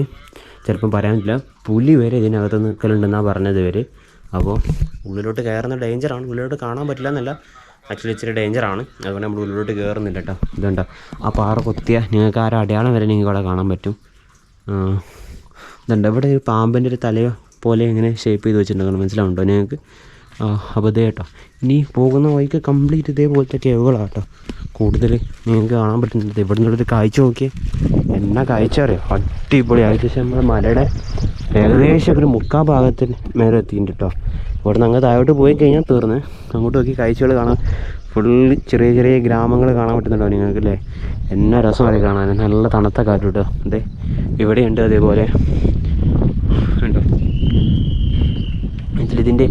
ചിലപ്പം പറയാൻ പറ്റില്ല, പുലി വരെ ഇതിനകത്ത് നിൽക്കലുണ്ടെന്നാണ് പറഞ്ഞത് ഇവർ. അപ്പോൾ ഉള്ളിലോട്ട് കയറുന്ന ഡേഞ്ചറാണ്. ഉള്ളിലോട്ട് കാണാൻ പറ്റില്ല എന്നല്ല, ആക്ച്വലി ഇച്ചിരി ഡേഞ്ചറാണ്. അതുകൊണ്ട് നമ്മൾ ഉള്ളിലോട്ട് കയറുന്നില്ല കേട്ടോ. ഇതുണ്ട് ആ പാറ കൊത്തിയ നിങ്ങൾക്ക് ആ ഒരു അടയാളം വരെ നിങ്ങൾക്ക് അവിടെ കാണാൻ പറ്റും. ഇതുണ്ട് ഇവിടെ ഒരു പാമ്പിൻ്റെ ഒരു തലയോ പോലെ ഇങ്ങനെ ഷേപ്പ് ചെയ്ത് വെച്ചിട്ടുണ്ടെങ്കിൽ മനസ്സിലാവുണ്ടോ നിങ്ങൾക്ക്? അപ്പോൾ ഇതേ കേട്ടോ. ഇനി പോകുന്ന വഴിക്ക് കംപ്ലീറ്റ് ഇതേപോലത്തെ കേവുകളാണ് കേട്ടോ കൂടുതൽ നിങ്ങൾക്ക് കാണാൻ പറ്റുന്നത്. ഇവിടെ നിന്നുള്ളൊരു കാഴ്ച നോക്കിയേ, എന്നാ കാഴ്ച അറിയോ, അടിപൊളി. ഏകദേശം നമ്മുടെ മലയുടെ ഏകദേശം ഒരു മുക്കാൽ ഭാഗത്തിന് മേലെ എത്തിയിട്ടുണ്ട് കേട്ടോ. ഇവിടെ നിന്ന് അങ്ങ് താഴോട്ട് പോയി കഴിഞ്ഞാൽ തീർന്ന് അങ്ങോട്ട് നോക്കി കാഴ്ചകൾ കാണാൻ ഫുള്ള് ചെറിയ ചെറിയ ഗ്രാമങ്ങൾ കാണാൻ പറ്റുന്നുണ്ടോ നിങ്ങൾക്ക് അല്ലേ? എന്നാ രസമായി കാണാൻ, നല്ല തണുത്ത കാറ്റ് കേട്ടോ. അതെ ഇവിടെയുണ്ട് അതേപോലെ ഉണ്ടോ. ഇതിൻ്റെ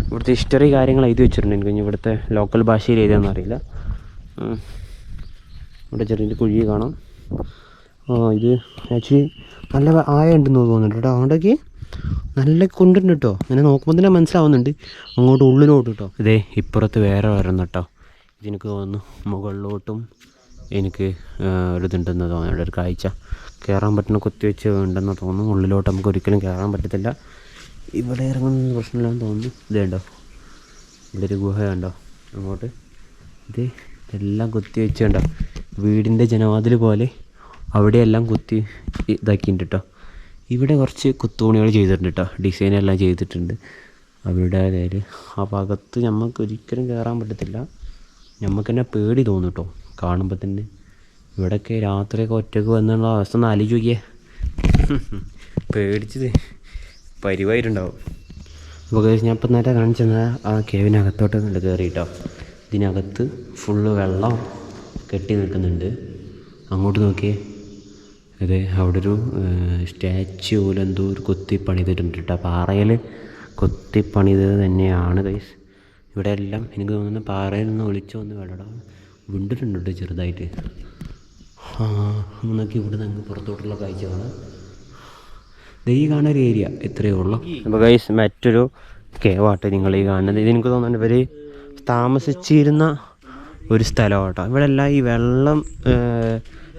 ഇവിടുത്തെ ഹിസ്റ്ററി കാര്യങ്ങൾ എഴുതി വെച്ചിട്ടുണ്ട്. എനിക്ക് ഇവിടുത്തെ ലോക്കൽ ഭാഷയിൽ എഴുതാമെന്ന് അറിയില്ല. ഇവിടെ ചെറിയൊരു കുഴി കാണാം. ഇത് ആക്ച്വലി നല്ല ആയ ഉണ്ടെന്ന് തോന്നുന്നുണ്ട് കേട്ടോ. അതുകൊണ്ടൊക്കെ നല്ല കൊണ്ടുണ്ട് കേട്ടോ. അങ്ങനെ നോക്കുമ്പോൾ തന്നെ മനസ്സിലാവുന്നുണ്ട് അങ്ങോട്ട് ഉള്ളിലോട്ട് കേട്ടോ. ഇതേ ഇപ്പുറത്ത് വേറെ വരുന്നു കേട്ടോ. ഇതെനിക്ക് തോന്നുന്നു മുകളിലോട്ടും എനിക്ക് ഒരിതുണ്ടെന്ന് തോന്നുന്നു. ഇവിടെ ഒരു കാഴ്ച കയറാൻ പറ്റുന്ന കുത്തിവെച്ച് ഉണ്ടെന്ന് തോന്നുന്നു. ഉള്ളിലോട്ട് നമുക്ക് ഒരിക്കലും കയറാൻ പറ്റത്തില്ല. ഇവിടെ ഇറങ്ങുന്ന പ്രശ്നമില്ലാന്ന് തോന്നുന്നു. ഇതേണ്ടോ ഇവിടെ ഒരു ഗുഹ ഉണ്ടോ അങ്ങോട്ട്. ഇതെല്ലാം കുത്തി വെച്ച് കണ്ടോ, വീടിൻ്റെ ജനവാതിൽ പോലെ അവിടെയെല്ലാം കുത്തി ഇതാക്കിയിട്ടുണ്ട് കേട്ടോ. ഇവിടെ കുറച്ച് കുത്തുപണികൾ ചെയ്തിട്ടുണ്ട് കേട്ടോ, ഡിസൈനെല്ലാം ചെയ്തിട്ടുണ്ട് അവരുടെ കയ്യിൽ. ആ ഭാഗത്ത് നമുക്ക് ഒരിക്കലും കയറാൻ പറ്റത്തില്ല. നമുക്ക് തന്നെ പേടി തോന്നും കേട്ടോ കാണുമ്പോൾ തന്നെ. ഇവിടെയൊക്കെ രാത്രിയൊക്കെ ഒറ്റയ്ക്ക് വന്നുള്ള അവസ്ഥ ഒന്ന് ആലോചിച്ച് നോക്കിയേ, പേടിച്ചത് പരിവായിട്ടുണ്ടാവും. അപ്പോൾ ഞാൻ ഇപ്പം നേരെ കാണിച്ചത് ആ കേവിനകത്തോട്ട് കണ്ട് കയറി കേട്ടോ. ഇതിനകത്ത് ഫുള്ള് വെള്ളം കെട്ടി നിൽക്കുന്നുണ്ട്. അങ്ങോട്ട് നോക്കിയേ, അതെ അവിടെ ഒരു സ്റ്റാച്യു പോലെ എന്തോ ഒരു കൊത്തി പണിതിട്ടുണ്ട് കേട്ടോ. പാറയിൽ കൊത്തി പണിതത് തന്നെയാണ് ഗൈസ്. ഇവിടെ എല്ലാം എനിക്ക് തോന്നുന്നു പാറയിൽ നിന്ന് ഒളിച്ചു വന്ന് വെള്ളം വിണ്ടിട്ടുണ്ട് കേട്ടോ ചെറുതായിട്ട്. നോക്കി ഇവിടെ നിന്ന് പുറത്തോട്ടുള്ള കാഴ്ചയാണ് ഈ കാണുന്ന ഒരു ഏരിയ ഇത്രയേ ഉള്ളൂ. അപ്പോൾ ഗൈസ് മറ്റൊരു കേവാട്ടെ നിങ്ങൾ ഈ കാണുന്നത്. ഇതെനിക്ക് തോന്നുന്നുണ്ട് ഇവർ താമസിച്ചിരുന്ന ഒരു സ്ഥലം കേട്ടോ. ഇവിടെ എല്ലാം ഈ വെള്ളം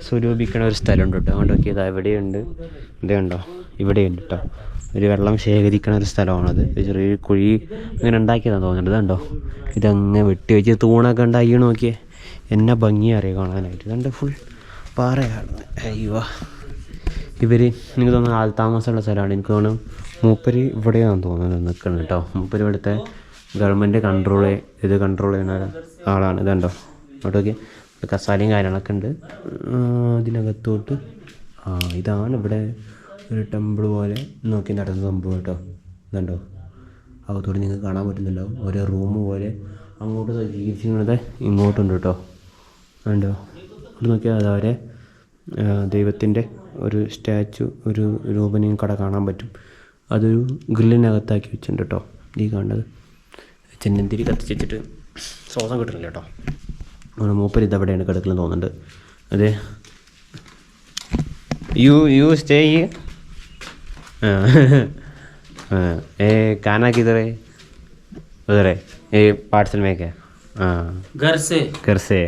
സ്വരൂപിക്കണ ഒരു സ്ഥലമുണ്ട് കേട്ടോ. അതുകൊണ്ടൊക്കെ ഇതാ ഇവിടെയുണ്ട്, ഇതുണ്ടോ ഇവിടെയുണ്ട് കേട്ടോ. ഒരു വെള്ളം ശേഖരിക്കണ ഒരു സ്ഥലമാണത്. ചെറിയൊരു കുഴി ഇങ്ങനെ ഉണ്ടാക്കിയതാണ് തോന്നുന്നുണ്ട്. ഇതുണ്ടോ ഇതങ്ങനെ വെട്ടി വെച്ച് തൂണൊക്കെ ഉണ്ടാക്കി നോക്കിയേ, എന്നാ ഭംഗിയാണ് അറിയാം കാണാനായിട്ട്. ഇതുണ്ട് ഫുൾ പാറയാണ്. അയ്യോ ഇവർ എനിക്ക് തോന്നുന്നു ആൾതാമസമുള്ള സ്ഥലമാണ്. എനിക്ക് തോന്നുന്നു മൂപ്പര് ഇവിടെയാണെന്ന് തോന്നുന്നത് നിൽക്കണം കേട്ടോ. മൂപ്പര് ഇവിടുത്തെ ഗവൺമെൻറ് കൺട്രോൾ ചെയ്യുന്ന ആളാണ്. ഇതുണ്ടോ അവിടെയൊക്കെ കസാലയും കാര്യങ്ങളൊക്കെ ഉണ്ട്. ഇതിനകത്തോട്ട് ഇതാണ് ഇവിടെ ഒരു ടെമ്പിൾ പോലെ നോക്കി നടന്ന സംഭവം കേട്ടോ. ഇതുണ്ടോ അകത്തോട്ട് നിങ്ങൾക്ക് കാണാൻ പറ്റുന്നുണ്ടാവും. ഓരോ റൂം പോലെ അങ്ങോട്ട് സജ്ജീകരിച്ചിരുന്നത് ഇങ്ങോട്ടുണ്ട് കേട്ടോ. ഉണ്ടോ ഇവിടെ നോക്കിയാൽ അതവരെ ദൈവത്തിൻ്റെ ഒരു സ്റ്റാച്ചു ഒരു രൂപനെയും കട കാണാൻ പറ്റും. അതൊരു ഗ്രില്ലിനകത്താക്കി വെച്ചിട്ടുണ്ട് കേട്ടോ. ഈ കാണുന്നത് ചെന്നന്തിരി കത്തിച്ചിട്ട് ശ്വാസം കിട്ടുന്നില്ല കേട്ടോ. മൂപ്പര് ഇതവിടെയാണ് കിടക്കലെന്ന് തോന്നുന്നുണ്ട്. അതെ യു സ്റ്റേ खाना किधर है? उधर है ये पार्सल में क्या? घर से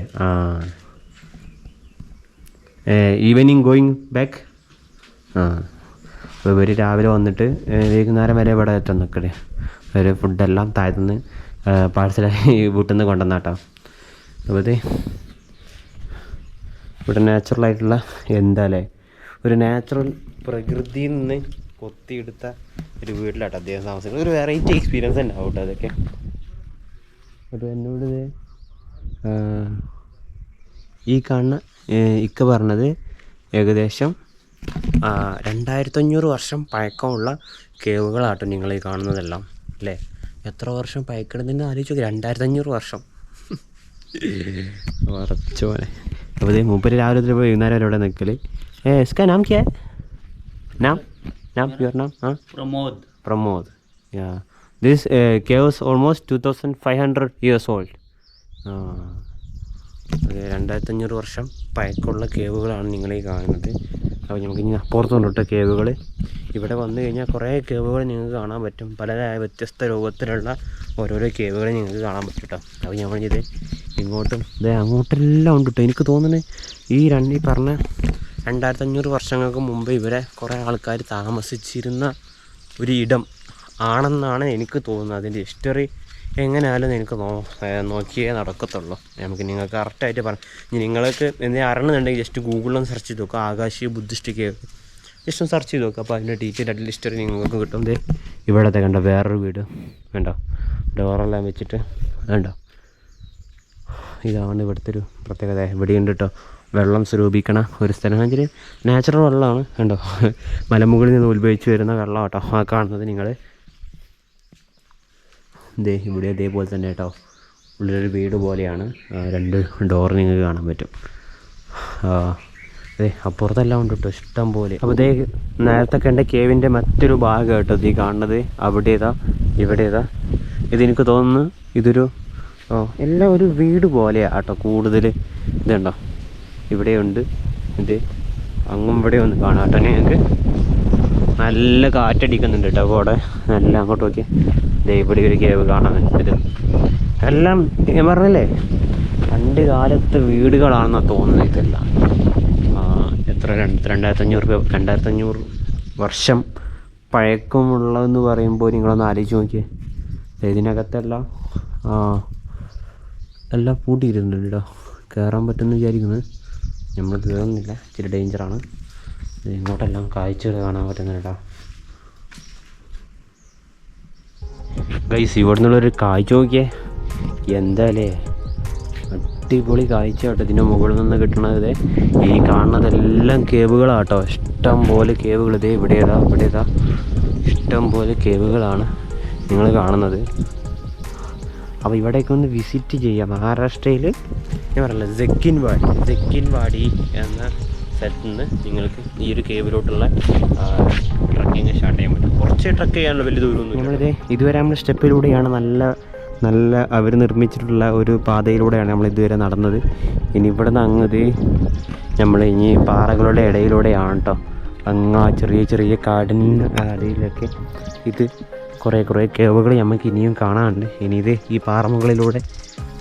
ഈവനിങ് ഗോയിങ് ബാക്ക്. അപ്പോൾ ഇവർ രാവിലെ വന്നിട്ട് വൈകുന്നേരം വരെ ഇവിടെ എത്താൻ നിൽക്കണേ. ഒരു ഫുഡെല്ലാം താഴത്തുനിന്ന് പാഴ്സലായി വീട്ടിൽ നിന്ന് കൊണ്ടുവന്നാട്ടോ. അപ്പോൾ ഇത് ഇവിടെ നാച്ചുറലായിട്ടുള്ള എന്താല്ലേ ഒരു നാച്ചുറൽ പ്രകൃതിയിൽ നിന്ന് കൊത്തിയെടുത്ത ഒരു വീട്ടിലാട്ടോ അദ്ദേഹം താമസിക്കുന്നത്. ഒരു വെറൈറ്റി എക്സ്പീരിയൻസ് തന്നെ ആവട്ടെ അതൊക്കെ. അപ്പോൾ എന്നോട് ഈ കാണുന്ന ഇക്ക പറഞ്ഞത് ഏകദേശം 2500 വർഷം പഴക്കമുള്ള കേവുകളാട്ടോ നിങ്ങൾ ഈ കാണുന്നതെല്ലാം അല്ലേ. എത്ര വർഷം പഴക്കണമെന്ന് ആലോചിച്ച് നോക്കി. 2500 വർഷം ഉറച്ച പോലെ. അപ്പോൾ ഇത് മൂപ്പര് രാവിലെ വൈകുന്നേരം വരെ ഇവിടെ നിൽക്കൽ. इसका नाम क्या है? नाम your name? Pramod. Yeah. This cave is almost 2500 years old. അതെ 2500 വർഷം പഴക്കമുള്ള കേവുകളാണ് നിങ്ങളീ കാണുന്നത്. അപ്പോൾ നമുക്ക് ഇനി അപ്പുറത്തുണ്ട് കേവുകൾ. ഇവിടെ വന്നു കഴിഞ്ഞാൽ കുറേ കേവുകൾ നിങ്ങൾക്ക് കാണാൻ പറ്റും. പല വ്യത്യസ്ത രൂപത്തിലുള്ള ഓരോരോ കേവുകൾ നിങ്ങൾക്ക് കാണാൻ പറ്റും കേട്ടോ. അപ്പോൾ ഞങ്ങൾ ഇത് ഇങ്ങോട്ടും ഇതേ അങ്ങോട്ടെല്ലാം ഉണ്ട് കേട്ടോ. എനിക്ക് തോന്നുന്നത് ഈ പറഞ്ഞ 2500 വർഷങ്ങൾക്ക് മുമ്പ് ഇവരെ കുറേ ആൾക്കാർ താമസിച്ചിരുന്ന ഒരു ഇടം ആണെന്നാണ് എനിക്ക് തോന്നുന്നത്. അതിൻ്റെ ഹിസ്റ്ററി എങ്ങനെയാലും എനിക്ക് നോക്കിയേ നടക്കത്തുള്ളൂ. നമുക്ക് നിങ്ങൾക്ക് കറക്റ്റായിട്ട് പറയാം. ഇനി നിങ്ങൾക്ക് എന്തെങ്കിലും അറിയണമെന്നുണ്ടെങ്കിൽ ജസ്റ്റ് ഗൂഗിളിലൊന്ന് സെർച്ച് ചെയ്ത് നോക്കുക. ആകാശീയ ബുദ്ധിസ്റ്റ് കേവ് ജസ്റ്റ് ഒന്ന് സെർച്ച് ചെയ്ത് നോക്കുക. അപ്പോൾ അതിൻ്റെ ഡീറ്റെയിൽ ആയിട്ടുള്ള ഹിസ്റ്ററി നിങ്ങൾക്ക് കിട്ടും. ഇവിടത്തെ കണ്ടോ വേറൊരു വീട് കണ്ടോ, ഡോറെല്ലാം വെച്ചിട്ട് കണ്ടോ. ഇതാണ് ഇവിടുത്തെ ഒരു പ്രത്യേകത. ഇവിടെയുണ്ട് കേട്ടോ വെള്ളം സ്വരൂപിക്കണ ഒരു സ്ഥലം. വെച്ചാൽ നാച്ചുറൽ വെള്ളമാണ് കണ്ടോ, മലമുകളിൽ നിന്ന് ഉത്ഭവിച്ച് വരുന്ന വെള്ളം കേട്ടോ ആ കാണുന്നത് നിങ്ങൾ. ഇവിടെ അതേപോലെ തന്നെ കേട്ടോ ഉള്ളൊരു വീട് പോലെയാണ്. 2 ഡോർ നിങ്ങൾക്ക് കാണാൻ പറ്റും. അതെ അപ്പുറത്തെല്ലാം ഉണ്ട് കേട്ടോ ഇഷ്ടം പോലെ. അപ്പോൾ ഇതേ നേരത്തെ കണ്ട കേവിൻ്റെ മറ്റൊരു ഭാഗം കേട്ടോ ഈ കാണുന്നത്. അവിടെ ഇവിടെ ഇതെനിക്ക് തോന്നുന്നു ഇതൊരു എല്ലാം ഒരു വീട് പോലെയാണ് കേട്ടോ കൂടുതൽ. ഇതുണ്ടോ ഇവിടെയുണ്ട്. ഇത് അങ്ങും ഇവിടെ ഒന്ന് കാണാം കേട്ടോ. ഞങ്ങൾക്ക് നല്ല കാറ്റടിക്കുന്നുണ്ട് കേട്ടോ. അപ്പോൾ അവിടെ നല്ല അങ്ങോട്ട് നോക്കി ഇവിടെ ഒരു കേവ് കാണാൻ പറ്റും. എല്ലാം ഞാൻ പറഞ്ഞല്ലേ പണ്ട് കാലത്ത് വീടുകളാണെന്നാണ് തോന്നുന്നത് ഇതെല്ലാം. എത്ര 2500 വർഷം പഴക്കമുള്ളതെന്ന് പറയുമ്പോൾ നിങ്ങളൊന്ന് ആലോചിച്ച് നോക്കിയേ. ഇതിനകത്തെല്ലാം എല്ലാം പൂട്ടിയിരുന്നുണ്ട് കേട്ടോ. കയറാൻ പറ്റുമെന്ന് വിചാരിക്കുന്നത്. നമ്മൾ കയറുന്നില്ല, ഇച്ചിരി ഡേഞ്ചറാണ്. ഇങ്ങോട്ടെല്ലാം കാഴ്ചകൾ കാണാൻ പറ്റുന്നുണ്ട് കേട്ടോ. ഗൈസ് ഇവിടെ നിന്നുള്ളൊരു കാഴ്ച നോക്കിയേ എന്താല്ലേ അടിപൊളി കാഴ്ച കേട്ടോ. ഇതിൻ്റെ മുകളിൽ നിന്ന് കിട്ടണത് ഈ കാണുന്നതെല്ലാം കേവുകളാട്ടോ. ഇഷ്ടം പോലെ കേവുകൾ. ഇവിടെ ഇഷ്ടം പോലെ കേവുകളാണ് നിങ്ങൾ കാണുന്നത്. അപ്പോൾ ഇവിടേക്ക് ഒന്ന് വിസിറ്റ് ചെയ്യാം. മഹാരാഷ്ട്രയിൽ ഞാൻ പറയല്ല ജക്കിൻവാടി എന്ന സ്ഥലത്ത് നിന്ന് നിങ്ങൾക്ക് ഈ ഒരു കേവിലോട്ടുള്ള ട്രക്കിങ് സ്റ്റാർട്ട് ചെയ്യാൻ പറ്റും. കുറച്ച് ട്രക്ക് ചെയ്യാനുള്ള വലിയ ദൂരമൊന്നും. നമ്മളിത് ഇതുവരെ നമ്മൾ സ്റ്റെപ്പിലൂടെയാണ് നല്ല അവർ നിർമ്മിച്ചിട്ടുള്ള ഒരു പാതയിലൂടെയാണ് നമ്മൾ ഇതുവരെ നടന്നത്. ഇനി ഇവിടെ നിന്ന് അങ്ങത് നമ്മൾ ഇനി പാറകളുടെ ഇടയിലൂടെയാണ് കേട്ടോ. അങ്ങ് ചെറിയ കാടിന് അടിയിലൊക്കെ ഇത് കുറേ കേവുകൾ നമുക്ക് ഇനിയും കാണാനുണ്ട്. ഇനി ഇത് ഈ പാറമുകളിലൂടെ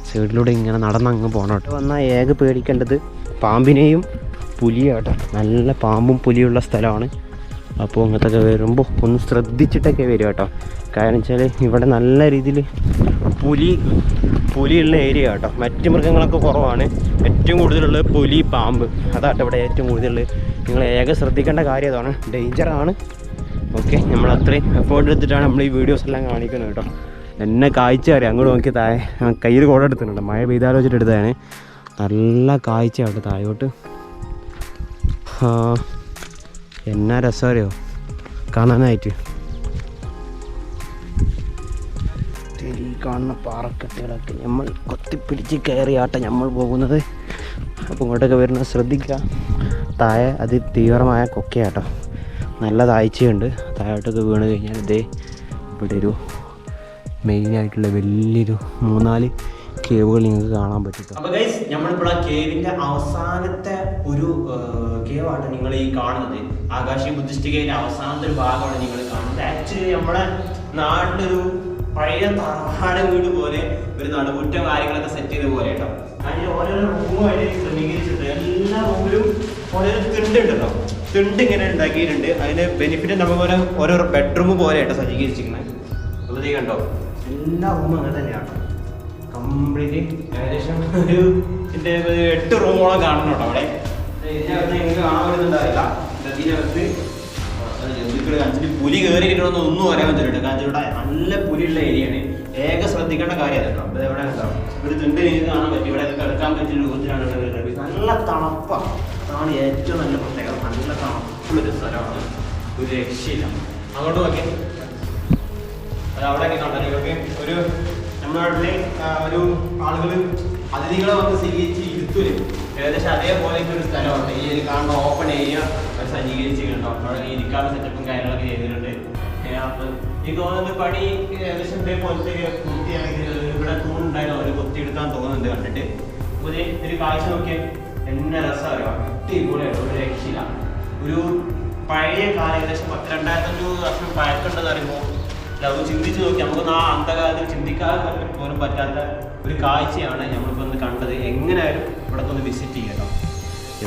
സൈഡിലൂടെ ഇങ്ങനെ നടന്നങ്ങ് പോകണം കേട്ടോ. വന്നാൽ ഏക പേടിക്കേണ്ടത് പാമ്പിനെയും പുലിയാട്ടോ. നല്ല പാമ്പും പുലിയുള്ള സ്ഥലമാണ്. അപ്പോൾ അങ്ങനത്തൊക്കെ വരുമ്പോൾ ഒന്ന് ശ്രദ്ധിച്ചിട്ടൊക്കെ വരും കേട്ടോ. കാരണം വെച്ചാൽ ഇവിടെ നല്ല രീതിയിൽ പുലിയുള്ള ഏരിയ കേട്ടോ. മറ്റ് മൃഗങ്ങളൊക്കെ കുറവാണ്. ഏറ്റവും കൂടുതലുള്ളത് പുലി, പാമ്പ്. അതാട്ടോ ഇവിടെ ഏറ്റവും കൂടുതൽ. നിങ്ങൾ ഏക ശ്രദ്ധിക്കേണ്ട കാര്യം അതാണ്. ഡേഞ്ചറാണ്. ഓക്കെ, നമ്മൾ അത്രയും എഫേർട്ട് എടുത്തിട്ടാണ് നമ്മൾ ഈ വീഡിയോസ് എല്ലാം കാണിക്കുന്നത് കേട്ടോ. എന്നെ കാഴ്ച അറിയാം. അങ്ങോട്ട് നോക്കി താഴെ കയ്യിൽ കോട എടുത്തിട്ടുണ്ട്. മഴ പെയ്താലോ വെച്ചിട്ട് എടുത്തതാണ്. നല്ല കാഴ്ച കേട്ടോ താഴോട്ട്. എന്നാ രസം അറിയോ കാണാനായിട്ട്. ഈ കാണുന്ന പാറക്കെട്ടുകളൊക്കെ നമ്മൾ കൊത്തിപ്പിടിച്ച് കയറിയാട്ടെ നമ്മൾ പോകുന്നത്. അപ്പോൾ ഇങ്ങോട്ടൊക്കെ വരുന്നത് ശ്രദ്ധിക്കുക. താഴെ തീവ്രമായ കൊക്കയാട്ടോ, നല്ല താഴ്ചയുണ്ട്. താഴോട്ടൊക്കെ വീണ് കഴിഞ്ഞാൽ ഇതേ ഇവിടെ ഒരു മെയിനായിട്ടുള്ള വലിയൊരു 3-4 കേവുകൾ നിങ്ങൾക്ക് കാണാൻ പറ്റും. അപ്പോൾ ഗൈസ് നമ്മളിപ്പോൾ ആ കേവിൻ്റെ അവസാനത്തെ ഒരു കേവാണ് നിങ്ങൾ ഈ കാണുന്നത്. ആകാശി ബുദ്ധിസ്റ്റ് കേവിൻ്റെ അവസാനത്തെ ഒരു ഭാഗമാണ് നിങ്ങൾ കാണുന്നത്. ആക്ച്വലി നമ്മുടെ നാട്ടിലൊരു പഴയ തറവാട് വീട് പോലെ ഒരു നടുമുറ്റം കാര്യങ്ങളൊക്കെ സെറ്റ് ചെയ്ത പോലെ കേട്ടോ. അതിന് ഓരോരോ റൂമായിട്ട് ക്രമീകരിച്ചിട്ടുണ്ട്. എല്ലാ റൂമിലും ഓരോരോ തിണ്ട് ഉണ്ടല്ലോ, തിണ്ട് ഇങ്ങനെ ഉണ്ടാക്കിയിട്ടുണ്ട്. അതിന് ബെനിഫിറ്റ് നമുക്ക് ഓരോ ബെഡ്റൂം പോലെ ആയിട്ടോ സജ്ജീകരിച്ചിരിക്കുന്നത്. അത് കണ്ടോ, എല്ലാ റൂമും അങ്ങനെ തന്നെയാണ് കംപ്ലീറ്റ്. ഏകദേശം ഒരു 8 റൂമോളം കാണണം കേട്ടോ അവിടെ. ഇതിനകത്ത് നിങ്ങൾക്ക് കാണാൻ പറ്റുന്നുണ്ടാവില്ല. ഇതിനകത്ത് ജന്തുക്കൾ കാണിച്ചിട്ട് പുലി കയറി കിട്ടണമെന്ന് ഒന്നും പറയാൻ പറ്റില്ല. കാരണം ഇവിടെ നല്ല പുലിയുള്ള ഏരിയയാണ്. ശ്രദ്ധിക്കേണ്ട കാര്യം കേട്ടോ. അപ്പോൾ ഇവിടെ ഒരു തിണ്ട് നിങ്ങൾക്ക് കാണാൻ പറ്റും. ഇവിടെ കിടക്കാൻ പറ്റിയ രൂപത്തിലാണ് ഇവിടെ വരുന്നത്. നല്ല തണുപ്പാണ്. അതാണ് ഏറ്റവും നല്ല പ്രത്യേകത. നല്ല തണുപ്പുള്ളൊരു സ്ഥലമാണ്, ഒരു രക്ഷയില്ല. അങ്ങോട്ട് നോക്കി അവിടെ കണ്ടോ നിങ്ങൾക്ക് ഒരു നമ്മുടെ നാട്ടിലെ ഒരു ആളുകൾ അതിഥികളെ വന്ന് സ്വീകരിച്ച് ഇരുത്തൂര്, ഏകദേശം അതേപോലെ ഒരു സ്ഥലമുണ്ട്. ഈ കാണുന്ന ഓപ്പൺ ഏരിയ സജ്ജീകരിച്ചിട്ടുണ്ടോ. അവിടെ ഇരിക്കാനുള്ള സെറ്റപ്പും കാര്യങ്ങളൊക്കെ ചെയ്തിട്ടുണ്ട്. എനിക്ക് തോന്നുന്നത് പണി ഏകദേശം ഇതേപോലത്തെ പൂർത്തിയാണെങ്കിൽ ഇവിടെ തൂണുണ്ടായിരുന്നു, അവർ കൊത്തിയെടുക്കാൻ തോന്നുന്നുണ്ട് കണ്ടിട്ട്. പുതിയ ഒരു കാഴ്ച നോക്കിയാൽ എന്നെ രസമറിയാം, അടിപൊളിയാണ്, ഒരു രക്ഷയില്ല. ഒരു പഴയ കാലം ഏകദേശം 2000 വർഷം പഴക്കമുണ്ടെന്ന് പറയുമ്പോൾ അത് ചിന്തിച്ച് നോക്കി നമുക്ക് ആ അന്ധകാലത്തിൽ ചിന്തിക്കാൻ പോലും പറ്റാത്ത ഒരു കാഴ്ചയാണ് നമ്മളിപ്പോൾ ഒന്ന് കണ്ടത്. എങ്ങനെയായാലും ഇവിടെ ഒന്ന് വിസിറ്റ് ചെയ്യണം.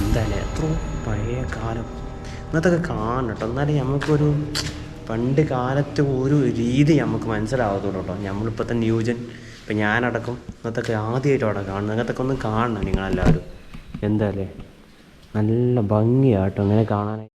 എന്തായാലും എത്ര പഴയ കാലം ഇന്നത്തൊക്കെ കാണണം കേട്ടോ. എന്നാലും നമുക്കൊരു പണ്ട് കാലത്ത് ഒരു രീതി നമുക്ക് മനസ്സിലാവത്തുള്ളൂ കേട്ടോ. നമ്മളിപ്പോഴത്തെ ന്യൂജൻ, ഇപ്പം ഞാനടക്കം ഇന്നത്തൊക്കെ ആദ്യമായിട്ട് അവിടെ കാണുന്നത്. അങ്ങനത്തൊക്കെ ഒന്ന് കാണണം നിങ്ങളെല്ലാവരും. എന്തായാലേ നല്ല ഭംഗിയാട്ടോ അങ്ങനെ കാണാനായി.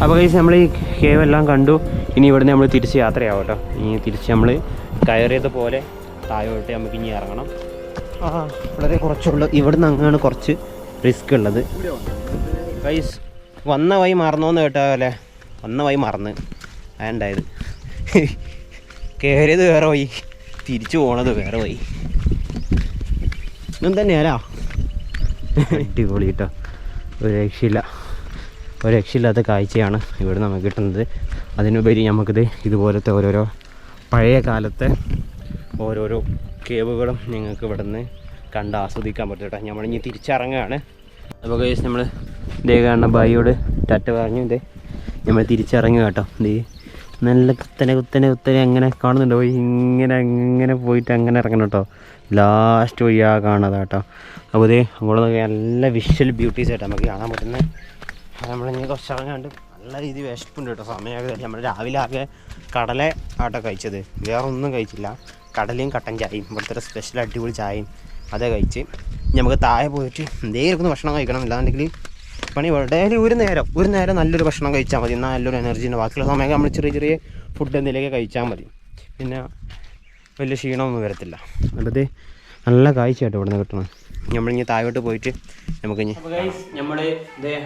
അപ്പോൾ ഗൈസ് നമ്മൾ ഈ കേവ് എല്ലാം കണ്ടു. ഇനി ഇവിടുന്ന് നമ്മൾ തിരിച്ച് യാത്രയാവും കേട്ടോ. ഇനി തിരിച്ച് നമ്മൾ കയറിയത് പോലെ താഴോട്ട് നമുക്ക് ഇനി ഇറങ്ങണം. വളരെ കുറച്ചുള്ളൂ. ഇവിടുന്ന് അങ്ങനെയാണ് കുറച്ച് റിസ്ക് ഉള്ളത്. ഗൈസ് വന്ന വഴി മറന്നോന്ന് കേട്ടോ അല്ലേ? വന്ന വഴി മറന്ന് അതുണ്ടായത്. കയറിയത് വേറെ വഴി, തിരിച്ചു പോണത് വേറെ വഴി. ഇന്നും തന്നെയാലോ അടിപൊളി കേട്ടോ. ഒരു രക്ഷയില്ലാത്ത കാഴ്ചയാണ് ഇവിടെ നമുക്ക് കിട്ടുന്നത്. അതിനുപരി നമുക്കിത് ഇതുപോലത്തെ ഓരോരോ പഴയ കാലത്തെ ഓരോരോ കേവുകളും നിങ്ങൾക്ക് ഇവിടെ നിന്ന് കണ്ട് ആസ്വദിക്കാൻ പറ്റും കേട്ടോ. നമ്മളിനി തിരിച്ചിറങ്ങുകയാണ്. അപ്പോൾ ഗൈസ് നമ്മൾ ഇതേ കാണുന്ന ബായിയോട് ടാറ്റ പറഞ്ഞു. ഇതേ നമ്മൾ തിരിച്ചിറങ്ങുക കേട്ടോ. ഇത് നല്ല കുത്തനെ അങ്ങനെ കാണുന്നുണ്ടോ? ഇങ്ങനെ പോയിട്ട് അങ്ങനെ ഇറങ്ങണം കേട്ടോ. ലാസ്റ്റ് വഴിയാ കാണുന്നത് കേട്ടോ. അപ്പോൾ ഇതേ അങ്ങോട്ട് നോക്കി നല്ല വിഷ്വൽ ബ്യൂട്ടീസ് ആയിട്ട് നമുക്ക് കാണാൻ പറ്റുന്നത്. നമ്മളിങ്ങനെ കുറച്ചിറങ്ങാണ്ട് നല്ല രീതിയിൽ വിശപ്പുണ്ട് കേട്ടോ. സമയമാകെ നമ്മൾ രാവിലെ ആകെ കടല ആട്ടോ കഴിച്ചത്, വേറെ ഒന്നും കഴിച്ചില്ല. കടലയും കട്ടൻ ചായയും, ഇവിടുത്തെ സ്പെഷ്യൽ അടിപൊളി ചായയും അതേ കഴിച്ച് നമുക്ക് താഴെ പോയിട്ട് എന്തെങ്കിലും ഭക്ഷണം കഴിക്കണം. ഇല്ലാന്നുണ്ടെങ്കിൽ പണി ഡെയിലി ഒരു നേരം നല്ലൊരു ഭക്ഷണം കഴിച്ചാൽ മതി. എന്നാൽ നല്ലൊരു എനർജി ഉണ്ട്. ബാക്കിയുള്ള സമയം നമ്മൾ ചെറിയ ഫുഡ് എന്തെങ്കിലുമൊക്കെ കഴിച്ചാൽ മതി. പിന്നെ വലിയ ക്ഷീണമൊന്നും വരത്തില്ല. എന്നിട്ട് നല്ല കാഴ്ച കേട്ടോ ഇവിടെ നിന്ന് കിട്ടണം. നമ്മളിനി താഴോട്ട് പോയിട്ട് നമുക്ക്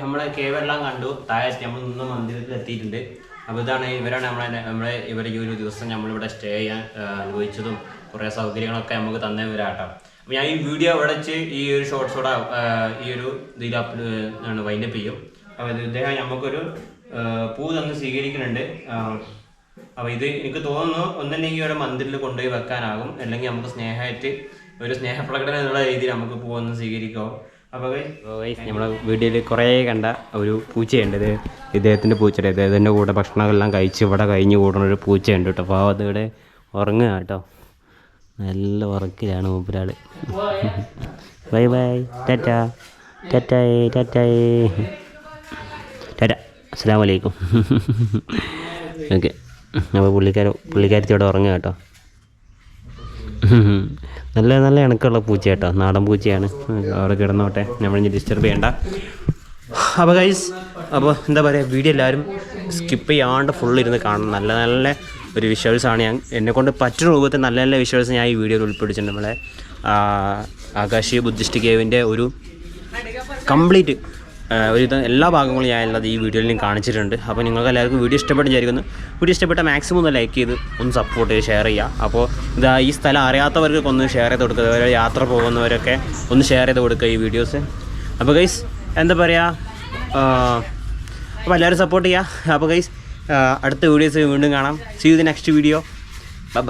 നമ്മളെ കേവെല്ലാം കണ്ടു. താഴെ നമ്മൾ നിന്ന് മന്ദിരത്തിൽ എത്തിയിട്ടുണ്ട്. അപ്പോൾ ഇവരാണ് ഇവരെ ഈ ഒരു ദിവസം നമ്മളിവിടെ സ്റ്റേ ചെയ്യാൻ അനുഭവിച്ചതും കുറേ സൗകര്യങ്ങളൊക്കെ നമുക്ക് തന്നവരാട്ടോ. അപ്പോൾ ഞാൻ ഈ വീഡിയോ ഇവിടെ വെച്ച് ഈ ഒരു ഷോർട്സോടെ ഈ ഒരു ഇതിൽ വൈൻഡപ്പ് ചെയ്യും. അപ്പോൾ ഇദ്ദേഹം നമുക്കൊരു പൂ തന്ന് സ്വീകരിക്കുന്നുണ്ട്. അപ്പോൾ ഇത് എനിക്ക് തോന്നുന്നു ഒന്നല്ലെങ്കിൽ ഇവിടെ മന്ദിരത്തിൽ കൊണ്ടുപോയി വെക്കാനാകും, അല്ലെങ്കിൽ നമുക്ക് സ്നേഹമായിട്ട് ഒരു സ്നേഹപ്രകടനം എന്നുള്ള രീതിയിൽ നമുക്ക് പൂവൊന്ന് സ്വീകരിക്കാം. അപ്പോൾ നമ്മുടെ വീഡിയോയിൽ കുറേ കണ്ട ഒരു പൂച്ചയുണ്ട്. ഇദ്ദേഹത്തിൻ്റെ പൂച്ചയുടെ ഇദ്ദേഹത്തിൻ്റെ കൂടെ ഭക്ഷണമെല്ലാം കഴിച്ച് ഇവിടെ കഴിഞ്ഞ് കൂടുന്ന ഒരു പൂച്ചയുണ്ട് കേട്ടോ. അപ്പോൾ അതിവിടെ ഉറങ്ങുക കേട്ടോ. നല്ല ഉറക്കിലാണ് മൂപ്പരാൾ. ബൈ ടാറ്റ അസ്സലാമു അലൈക്കും. ഓക്കെ. അപ്പോൾ പുള്ളിക്കാരത്തിയോടെ ഉറങ്ങുക കേട്ടോ. നല്ല ഇണക്കമുള്ള പൂച്ച കേട്ടോ, നാടൻ പൂച്ചയാണ്. അവിടെ കിടന്നോട്ടെ, നമ്മളിനി ഡിസ്റ്റർബ് ചെയ്യണ്ട. അപ്പോൾ ഗൈസ്, അപ്പോൾ എന്താ പറയുക, വീഡിയോ എല്ലാവരും സ്കിപ്പ് ചെയ്യാണ്ട് ഫുൾ ഇരുന്ന് കാണണം. നല്ല ഒരു വിഷ്വൽസാണ് ഞാൻ എന്നെക്കൊണ്ട് പറ്റുന്ന രൂപത്തിൽ നല്ല നല്ല വിഷ്വൽസ് ഞാൻ ഈ വീഡിയോയിൽ ഉൾപ്പെടുത്തിയിട്ടുണ്ട്. നമ്മളെ ആകാശി ബുദ്ധിസ്റ്റ് കേവിൻ്റെ ഒരു കംപ്ലീറ്റ് എല്ലാ ഭാഗങ്ങളും ഞാനുള്ളത് ഈ വീഡിയോയിൽ കാണിച്ചിട്ടുണ്ട്. അപ്പോൾ നിങ്ങൾക്ക് എല്ലാവർക്കും വീഡിയോ ഇഷ്ടപ്പെട്ട് വിചാരിക്കുന്നു. വീഡിയോ ഇഷ്ടപ്പെട്ട മാക്സിമം ഒന്ന് ലൈക്ക് ചെയ്ത് ഒന്ന് സപ്പോർട്ട് ചെയ്ത് ഷെയർ ചെയ്യുക. അപ്പോൾ ഈ സ്ഥലം അറിയാത്തവർക്കൊക്കെ ഒന്ന് ഷെയർ ചെയ്ത് കൊടുക്കുക. അതുപോലെ യാത്ര പോകുന്നവരൊക്കെ ഒന്ന് ഷെയർ ചെയ്ത് കൊടുക്കുക ഈ വീഡിയോസ്. അപ്പോൾ ഗൈസ് എന്താ പറയുക, അപ്പോൾ എല്ലാവരും സപ്പോർട്ട് ചെയ്യുക. അപ്പോൾ ഗൈസ് അടുത്ത വീഡിയോസ് വീണ്ടും കാണാം. See you the next video.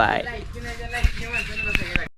By.